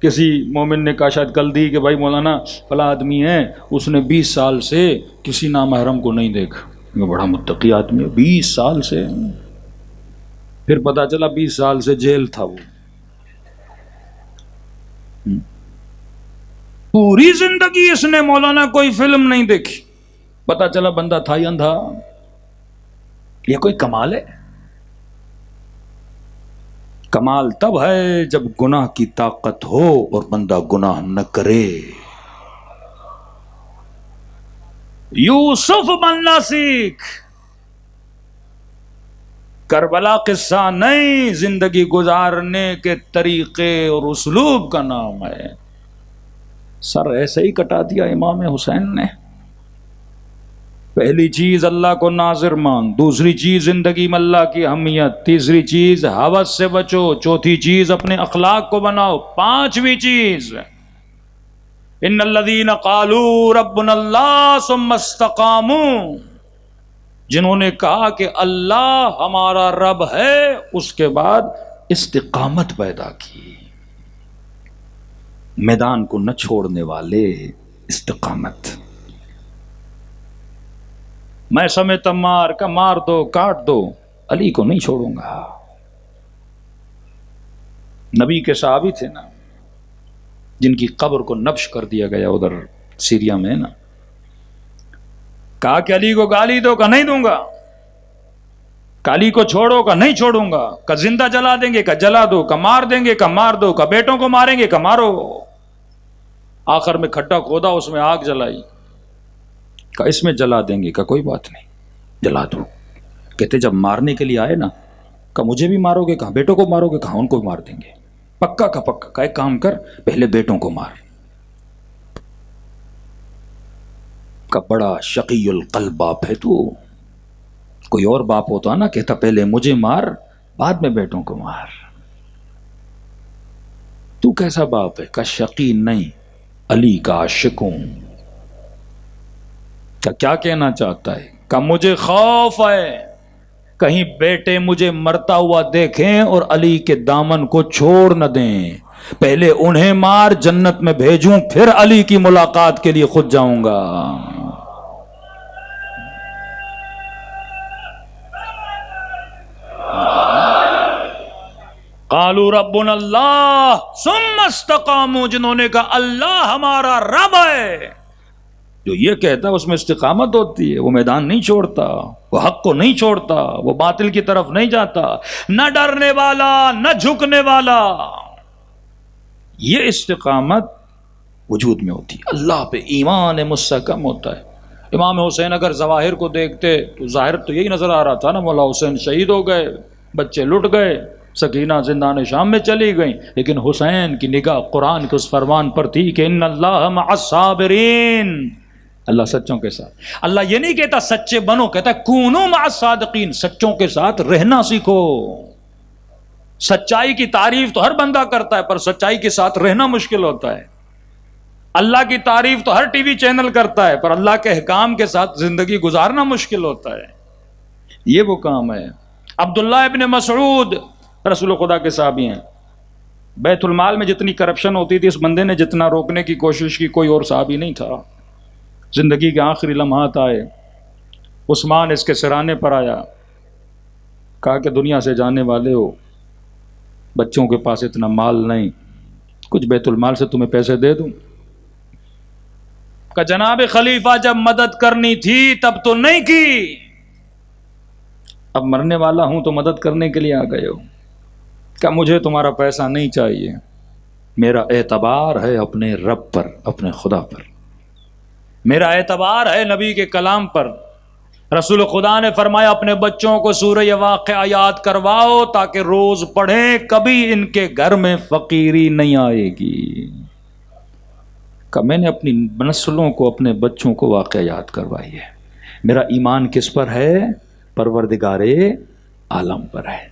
کسی مومن نے کہا شاید کل دی کہ بھائی مولانا فلاں آدمی ہے، اس نے 20 سال سے کسی نامحرم کو نہیں دیکھا. بڑا متقی آدمی ہے، 20 سال سے. پھر پتا چلا 20 سال سے جیل تھا. وہ پوری زندگی اس نے مولانا کوئی فلم نہیں دیکھی. پتا چلا بندہ تھا ہی اندھا. یہ کوئی کمال ہے؟ کمال تب ہے جب گناہ کی طاقت ہو اور بندہ گناہ نہ کرے. یوسف بننا سیکھ. کربلا قصہ نہیں، زندگی گزارنے کے طریقے اور اسلوب کا نام ہے. سر ایسے ہی کٹا دیا امام حسین نے. پہلی چیز اللہ کو ناظر مان، دوسری چیز زندگی میں اللہ کی اہمیت، تیسری چیز ہوس سے بچو، چوتھی چیز اپنے اخلاق کو بناؤ، 5ویں چیز ان الذین قالوا ربنا اللہ ثم استقاموا، جنہوں نے کہا کہ اللہ ہمارا رب ہے، اس کے بعد استقامت پیدا کی. میدان کو نہ چھوڑنے والے، استقامت. میں سمیت مار کا مار دو کاٹ دو، علی کو نہیں چھوڑوں گا. نبی کے صحابی تھے نا جن کی قبر کو نبش کر دیا گیا ادھر سیریا میں نا، کہا کہ علی کو گالی دو کہ نہیں دوں گا، علی کو چھوڑو کہ نہیں چھوڑوں گا، کہ زندہ جلا دیں گے کہ جلا دو، کہ مار دیں گے کہ مار دو، کہ بیٹوں کو ماریں گے کہ مارو. آخر میں کھڈا کھودا، اس میں آگ جلائی، کہ اس میں جلا دیں گے، کہ کوئی بات نہیں جلا دو. کہتے جب مارنے کے لیے آئے نا، کہ مجھے بھی مارو گے، کہاں بیٹوں کو مارو گے، کہاں ان کو بھی مار دیں گے. پکا کا پکا، کہ ایک کام کر پہلے بیٹوں کو مار. کا بڑا شقی القلب باپ ہے تو. کوئی اور باپ ہوتا نا کہتا پہلے مجھے مار بعد میں بیٹوں کو مار. تو کیسا باپ ہے؟ کا شقی نہیں، علی کا عاشق ہوں. کیا کہنا چاہتا ہے؟ کہ مجھے خوف ہے کہیں بیٹے مجھے مرتا ہوا دیکھیں اور علی کے دامن کو چھوڑ نہ دیں. پہلے انہیں مار، جنت میں بھیجوں، پھر علی کی ملاقات کے لیے خود جاؤں گا. قالوا ربنا اللہ ثم استقاموا، جنہوں نے کہا اللہ ہمارا رب ہے. جو یہ کہتا ہے اس میں استقامت ہوتی ہے. وہ میدان نہیں چھوڑتا، وہ حق کو نہیں چھوڑتا، وہ باطل کی طرف نہیں جاتا، نہ ڈرنے والا نہ جھکنے والا. یہ استقامت وجود میں ہوتی ہے. اللہ پہ ایمان مستحکم ہوتا ہے. امام حسین اگر ظواہر کو دیکھتے تو ظاہر تو یہی نظر آ رہا تھا نا، مولا حسین شہید ہو گئے، بچے لٹ گئے، سکینہ زندان شام میں چلی گئیں، لیکن حسین کی نگاہ قرآن کے اس فرمان پر تھی کہ ان اللہ مع الصابرین، اللہ سچوں کے ساتھ۔ اللہ یہ نہیں کہتا سچے بنو، کہتا ہے کونوا مع الصادقین، سچوں کے ساتھ رہنا سیکھو۔ سچائی کی تعریف تو ہر بندہ کرتا ہے، پر سچائی کے ساتھ رہنا مشکل ہوتا ہے۔ اللہ کی تعریف تو ہر ٹی وی چینل کرتا ہے، پر اللہ کے احکام کے ساتھ زندگی گزارنا مشکل ہوتا ہے۔ یہ وہ کام ہے۔ عبداللہ ابن مسعود رسول خدا کے صحابی ہیں، بیت المال میں جتنی کرپشن ہوتی تھی اس بندے نے جتنا روکنے کی کوشش کی، کوئی اور صحابی نہیں تھا۔ زندگی کے آخری لمحات آئے، عثمان اس کے سرانے پر آیا، کہا کہ دنیا سے جانے والے ہو، بچوں کے پاس اتنا مال نہیں، کچھ بیت المال سے تمہیں پیسے دے دوں؟ کہ جناب خلیفہ جب مدد کرنی تھی تب تو نہیں کی، اب مرنے والا ہوں تو مدد کرنے کے لیے آ گئے ہو۔ کہ مجھے تمہارا پیسہ نہیں چاہیے، میرا اعتبار ہے اپنے رب پر، اپنے خدا پر، میرا اعتبار ہے نبی کے کلام پر۔ رسول خدا نے فرمایا اپنے بچوں کو سورہ واقعہ یاد کرواؤ تاکہ روز پڑھیں، کبھی ان کے گھر میں فقیری نہیں آئے گی۔ کہ میں نے اپنی نسلوں کو، اپنے بچوں کو واقعہ یاد کروائی ہے۔ میرا ایمان کس پر ہے؟ پروردگار عالم پر ہے۔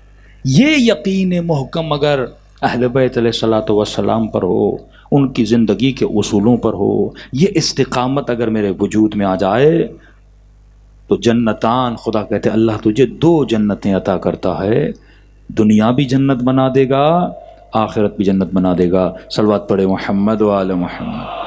یہ یقین محکم اگر اہل بیت علیہ الصلوۃ والسلام پر ہو، ان کی زندگی کے اصولوں پر ہو، یہ استقامت اگر میرے وجود میں آ جائے تو جنتان، خدا کہتے اللہ تجھے 2 جنتیں عطا کرتا ہے، دنیا بھی جنت بنا دے گا، آخرت بھی جنت بنا دے گا۔ صلوات پڑھے محمد و آل محمد۔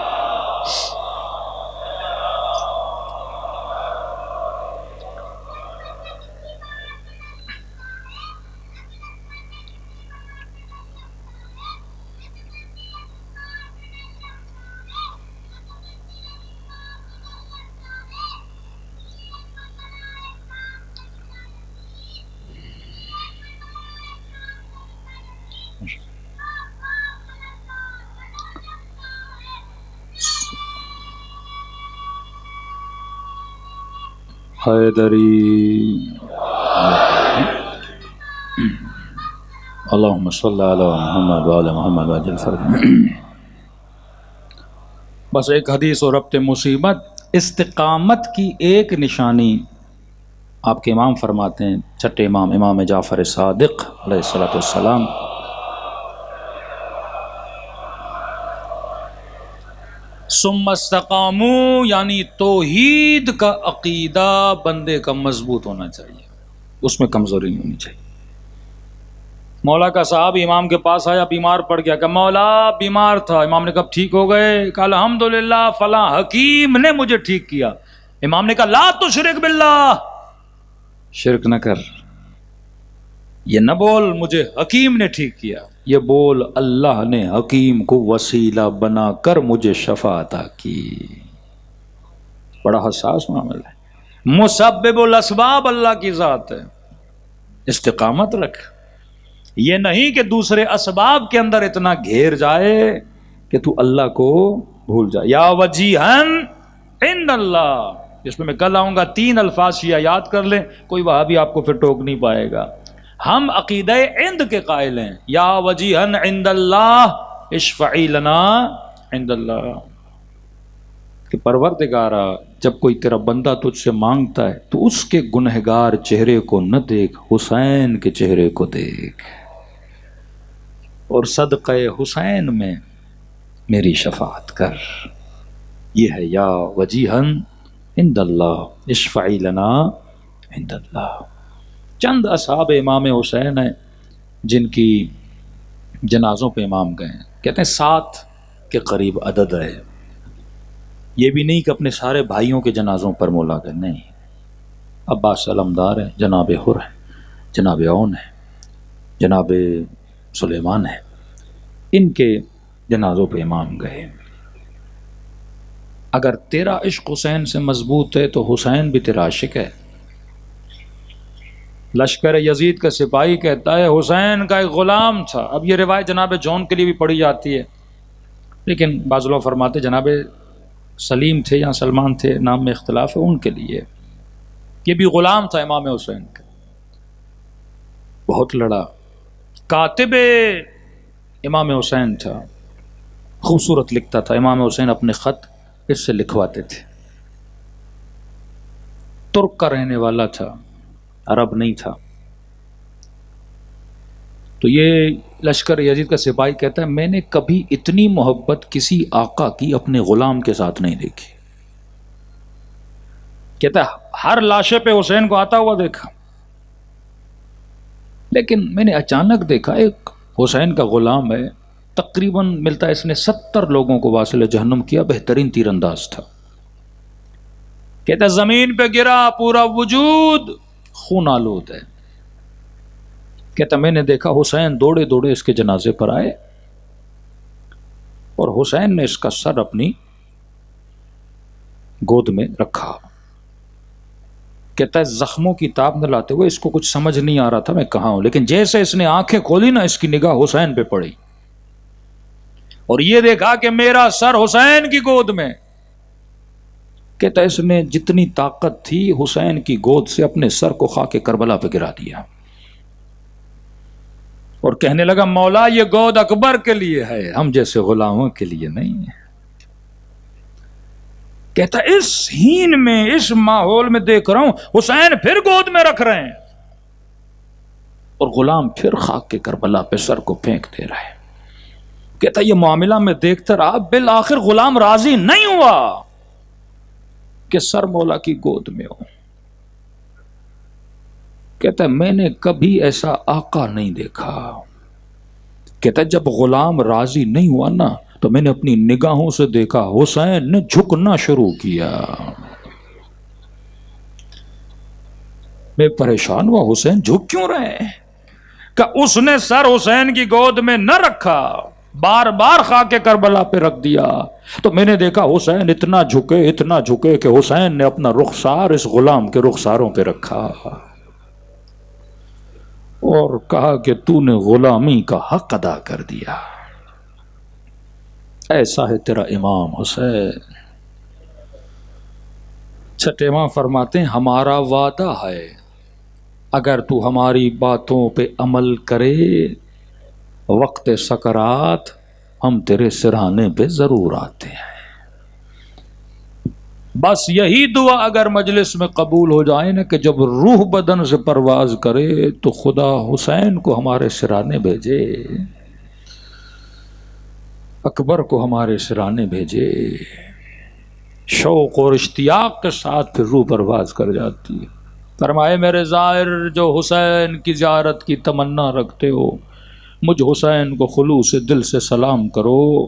حیدری اللہم صلی علی محمد وعلی محمد وعجل فرد۔ بس ایک حدیث و ربط مصیبت، استقامت کی ایک نشانی آپ کے امام فرماتے ہیں، چھٹے امام، امام جعفر صادق علیہ الصلوۃ والسلام، ثم استقاموا، یعنی توحید کا عقیدہ بندے کا مضبوط ہونا چاہیے، اس میں کمزوری نہیں ہونی چاہیے۔ مولا کا صاحب امام کے پاس آیا، بیمار پڑ گیا، کہ مولا بیمار تھا، امام نے کہا ٹھیک ہو گئے؟ کہا الحمدللہ فلاں حکیم نے مجھے ٹھیک کیا۔ امام نے کہا لا تشرک باللہ، شرک نہ کر، یہ نہ بول مجھے حکیم نے ٹھیک کیا، یہ بول اللہ نے حکیم کو وسیلہ بنا کر مجھے شفا عطا کی۔ بڑا حساس معاملہ ہے۔ مسبب الاسباب اللہ کی ذات ہے، استقامت رکھ، یہ نہیں کہ دوسرے اسباب کے اندر اتنا گھیر جائے کہ تو اللہ کو بھول جائے۔ یا وجیہن عند اللہ، اس میں کل آؤں گا، 3 الفاظ شیعہ یاد کر لیں، کوئی وہاں بھی آپ کو پھر ٹوک نہیں پائے گا۔ ہم عقیدہ عند کے قائل ہیں، یا وجیہن عند اللہ اشفعی لنا عند اللہ، کہ پروردگارا جب کوئی تیرا بندہ تجھ سے مانگتا ہے تو اس کے گنہگار چہرے کو نہ دیکھ، حسین کے چہرے کو دیکھ، اور صدقہ حسین میں میری شفاعت کر۔ یہ ہے یا وجیہن عند اللہ اشفعی لنا عند اللہ۔ چند اصحاب امام حسین ہیں جن کی جنازوں پہ امام گئے ہیں، کہتے ہیں 7 کے قریب عدد ہے۔ یہ بھی نہیں کہ اپنے سارے بھائیوں کے جنازوں پر مولا گئے، نہیں، عباس علمدار ہے، جناب حر ہے، جناب عون ہے، جناب سلیمان ہے، ان کے جنازوں پہ امام گئے۔ اگر تیرا عشق حسین سے مضبوط ہے تو حسین بھی تیرا عاشق ہے۔ لشکر یزید کا سپاہی کہتا ہے حسین کا ایک غلام تھا، اب یہ روایت جناب جون کے لیے بھی پڑھی جاتی ہے، لیکن بعض لوگ فرماتے جناب سلیم تھے یا سلمان تھے، نام میں اختلاف ہے، ان کے لیے یہ بھی غلام تھا امام حسین کا، بہت لڑا، کاتب امام حسین تھا، خوبصورت لکھتا تھا. امام حسین اپنے خط اس سے لکھواتے تھے. ترک کا رہنے والا تھا، عرب نہیں تھا. تو یہ لشکر یزید کا سپاہی کہتا ہے میں نے کبھی اتنی محبت کسی آقا کی اپنے غلام کے ساتھ نہیں دیکھی. کہتا ہے ہر لاشے پہ حسین کو آتا ہوا دیکھا، لیکن میں نے اچانک دیکھا ایک حسین کا غلام ہے، تقریباً ملتا ہے اس نے 70 لوگوں کو واصل جہنم کیا، بہترین تیر انداز تھا. کہتا ہے زمین پہ گرا، پورا وجود خون آلود ہے. کہتا میں نے دیکھا حسین دوڑے دوڑے اس کے جنازے پر آئے اور حسین نے اس کا سر اپنی گود میں رکھا. کہتا ہے زخموں کی تاب نہ لاتے ہوئے اس کو کچھ سمجھ نہیں آ رہا تھا میں کہاں ہوں، لیکن جیسے اس نے آنکھیں کھولی نا اس کی نگاہ حسین پہ پڑی اور یہ دیکھا کہ میرا سر حسین کی گود میں. کہتا ہے اس نے جتنی طاقت تھی حسین کی گود سے اپنے سر کو خاک کربلا پہ گرا دیا اور کہنے لگا مولا یہ گود اکبر کے لیے ہے، ہم جیسے غلاموں کے لیے نہیں ہے. کہتا اس ہین میں اس ماحول میں دیکھ رہا ہوں حسین پھر گود میں رکھ رہے ہیں اور غلام پھر خاک کے کربلا پہ سر کو پھینک دے رہے ہیں. کہتا یہ معاملہ میں دیکھتا رہا، بالآخر غلام راضی نہیں ہوا کہ سر مولا کی گود میں ہو. کہتا میں نے کبھی ایسا آقا نہیں دیکھا. کہتا جب غلام راضی نہیں ہوا نا تو میں نے اپنی نگاہوں سے دیکھا حسین نے جھکنا شروع کیا. میں پریشان ہوا حسین جھک کیوں رہے ہیں؟ کہ اس نے سر حسین کی گود میں نہ رکھا، بار بار خاک کربلا پہ رکھ دیا. تو میں نے دیکھا حسین اتنا جھکے کہ حسین نے اپنا رخسار اس غلام کے رخساروں پہ رکھا اور کہا کہ تو نے غلامی کا حق ادا کر دیا. ایسا ہے تیرا امام حسین. چھٹے امام فرماتے ہیں ہمارا وعدہ ہے اگر تو ہماری باتوں پہ عمل کرے وقت سکرات ہم تیرے سرانے پہ ضرور آتے ہیں. بس یہی دعا اگر مجلس میں قبول ہو جائے نا کہ جب روح بدن سے پرواز کرے تو خدا حسین کو ہمارے سرانے بھیجے، اکبر کو ہمارے سرانے بھیجے. شوق اور اشتیاق کے ساتھ پھر روح پرواز کر جاتی ہے. فرمائے میرے زائر جو حسین کی زیارت کی تمنا رکھتے ہو مجھ حسین کو خلوص دل سے سلام کرو،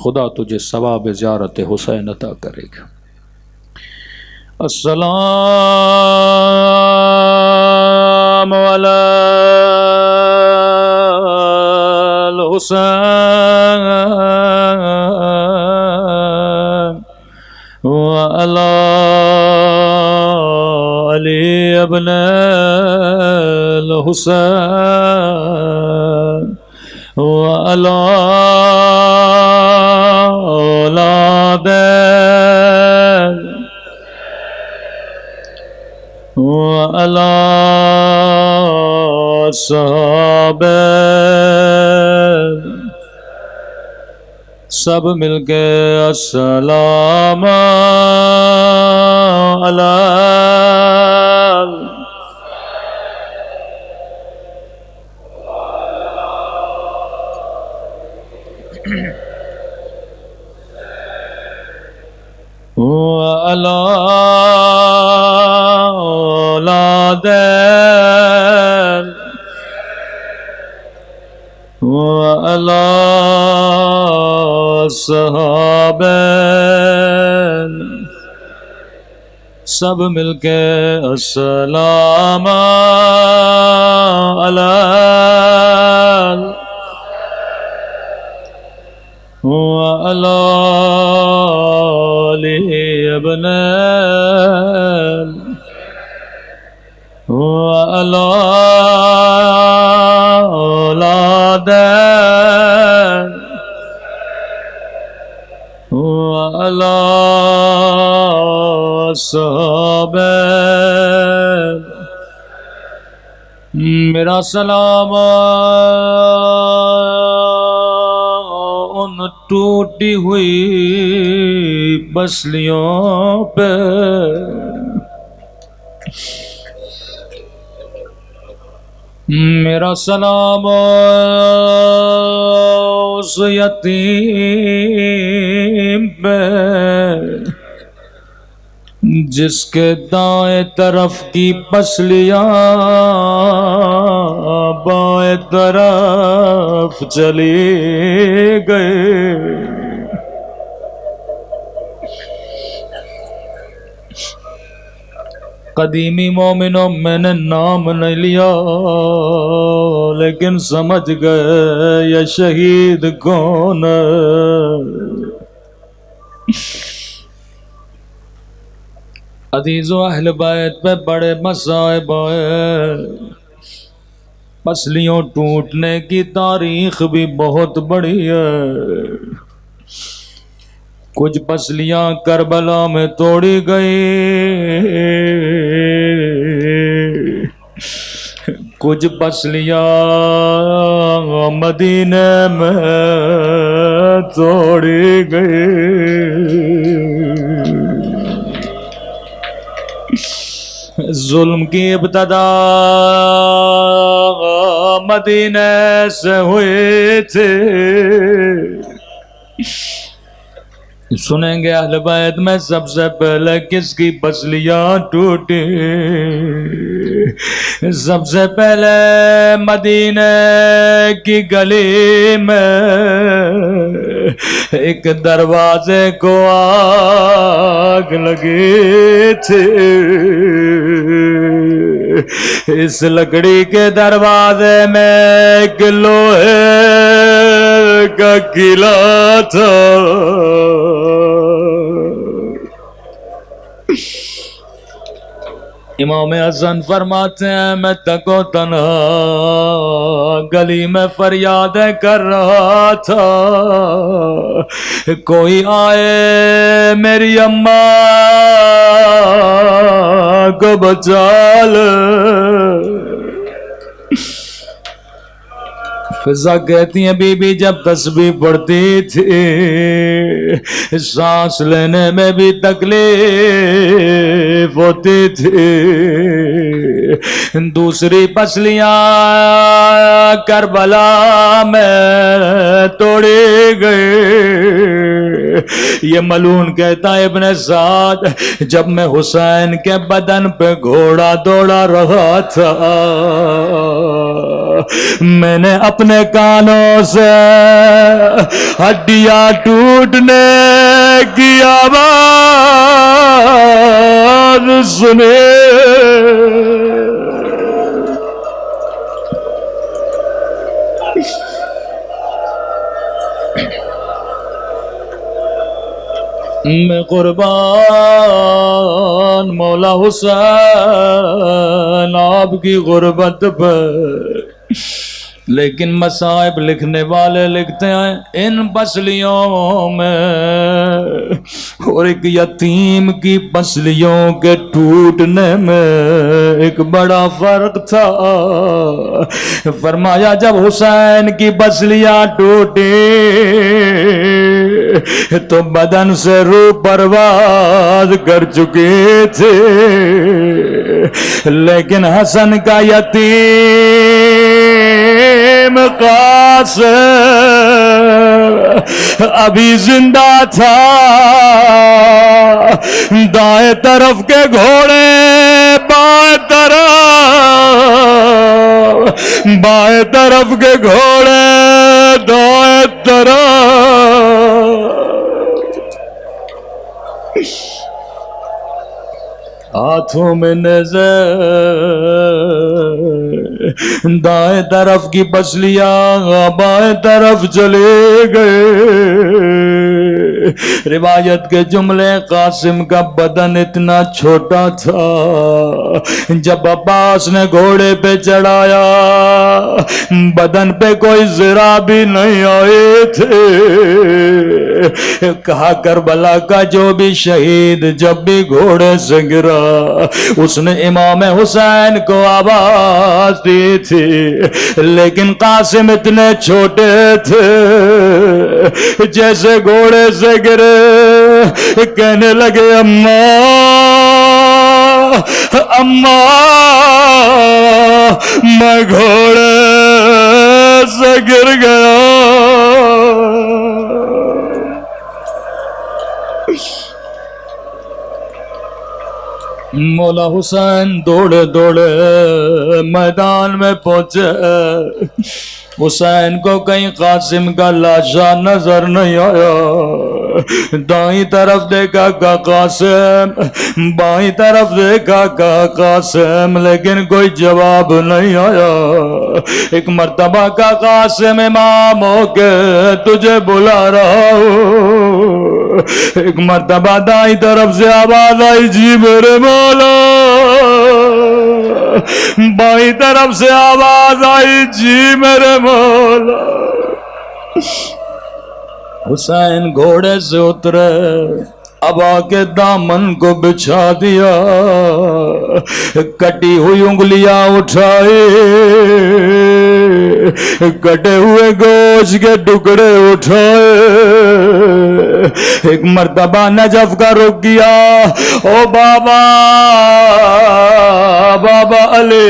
خدا تجھے ثواب زیارت حسین عطا کرے گا. السلام علی الحسین وعلی علی ابن الحسین وعلی اولاد وعلی صحابہ سب مل کے السلام وعلی اولاد وعلی صحابہ سب مل کے السلام وعلی علی ابن وعلی اولاد وعلی صحابہ میرا سلام ان ٹوٹی ہوئی پسلیوں پہ، میرا سلام اس یتیم پہ جس کے دائیں طرف کی پسلیاں بائیں طرف چلی گئے۔ قدیمی مومنوں میں نے نام نہیں لیا لیکن سمجھ گئے یہ شہید کون ہے۔ عزیز و اہل بیت پہ بڑے مصائب آئے، پسلیوں ٹوٹنے کی تاریخ بھی بہت بڑی ہے۔ کچھ پسلیاں کربلا میں توڑی گئی، کچھ پسلیاں مدینے میں توڑی گئی۔ ظلم کی ابتدا مدینے سے ہوئی تھی۔ سنیں گے اہل بیت میں سب سے پہلے کس کی پسلیاں ٹوٹی؟ سب سے پہلے مدینے کی گلی میں ایک دروازے کو آگ لگی تھی۔ اس لکڑی کے دروازے میں ایک لوہے کا قلعہ تھا۔ امام حسن فرماتے ہیں میں تک و تنہا گلی میں فریادیں کر رہا تھا، کوئی آئے میری اماں کو بچا لے۔ فضا کہتی ہیں بی بی جب تسبیح پڑھتی تھی سانس لینے میں بھی تکلیف ہوتی تھی۔ دوسری پسلیاں کربلا میں توڑی گئی۔ یہ ملعون کہتا ہے ابن سعد جب میں حسین کے بدن پہ گھوڑا دوڑا رہا تھا میں نے اپنے کانوں سے ہڈیاں ٹوٹنے کی آواز سنی۔ میں قربان مولا حسین آپ کی غربت پر، لیکن مصائب لکھنے والے لکھتے ہیں ان پسلیوں میں اور ایک یتیم کی پسلیوں کے ٹوٹنے میں ایک بڑا فرق تھا۔ فرمایا جب حسین کی پسلیاں ٹوٹی تو بدن سے روح پرواز کر چکے تھے، لیکن حسن کا یتیم قاسم ابھی زندہ تھا۔ دائیں طرف کے گھوڑے بائیں طرف کے گھوڑے دائیں طرف، ہاتھوں میں نظر دائیں طرف کی پسلیاں بائیں طرف چلے گئے۔ روایت کے جملے قاسم کا بدن اتنا چھوٹا تھا جب عباس نے گھوڑے پہ چڑھایا بدن پہ کوئی ذرا بھی نہیں آئے تھے، کہا کربلا کا جو بھی شہید جب بھی گھوڑے سے گرا اس نے امام حسین کو آواز دی تھی، لیکن قاسم اتنے چھوٹے تھے جیسے گھوڑے سے گرے کہنے لگے اماں میں گھوڑے سے گر گیا۔ مولا حسین دوڑے دوڑے میدان میں پہنچے، حسین کو کہیں قاسم کا لاشا نظر نہیں آیا، دائیں طرف دیکھا کہ قاسم، بائیں طرف دیکھا کہ قاسم، لیکن کوئی جواب نہیں آیا۔ ایک مرتبہ کا قاسم امام ہو کے تجھے بلا رہا ہوں، ایک مرتبہ دائیں طرف سے آواز آئی جی میرے مولا، بائیں طرف سے آواز آئی جی میرے مولا۔ حسین گھوڑے سے اترے، اب آ کے دامن کو بچھا دیا، کٹی ہوئی انگلیاں اٹھائی، کٹے ہوئے گوشت کے ٹکڑے اٹھائے، ایک مرتبہ نجف کا رک گیا، او بابا بابا علی،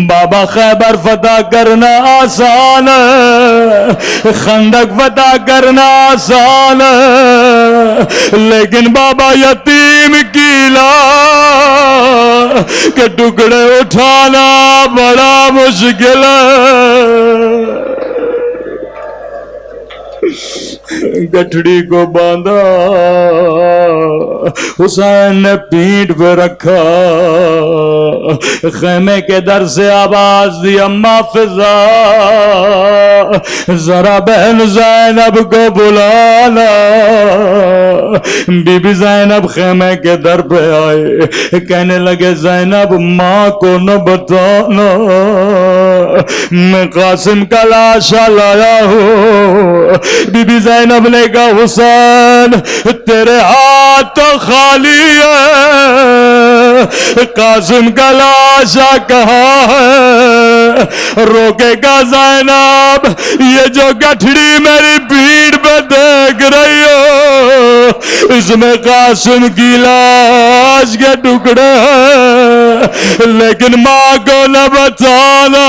بابا خیبر فتح کرنا آسان ہے، خندق فتح کرنا آسان ہے، لیکن بابا یتیم کی لاش کے ٹکڑے اٹھانا بڑا مشکل ہے۔ گٹھڑی کو باندھا، حسین نے پیٹھ پہ رکھا، خیمے کے در سے آواز دی اماں فضا ذرا بہن زینب کو بلانا۔ بی بی زینب خیمے کے در پہ آئے، کہنے لگے زینب ماں کو نہ بتانا میں قاسم کا لاشا لایا ہوں۔ بی بی زینب نے کہا حسین تیرے ہاتھ تو خالی ہے، قاسم کا لاشا کہاں ہے؟ روکے گا زینب، یہ جو گٹھڑی میری پیٹھ پہ دیکھ رہی ہو اس میں قاسم کی لاش کے ٹکڑے ہیں، لیکن ماں کو نہ بتانا۔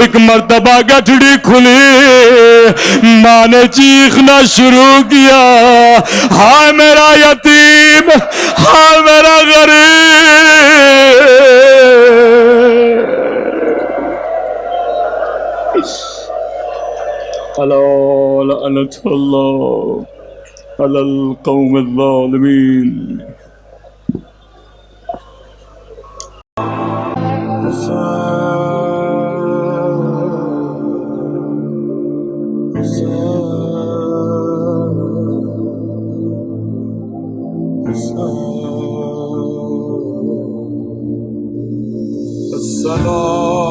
ایک مرتبہ گٹھڑی کھلی، ماں نے چیخنا شروع کیا، ہائے میرا یتیم، ہائے میرا غریب۔ الا لعنت اللہ علی القوم الظالمین۔ السلام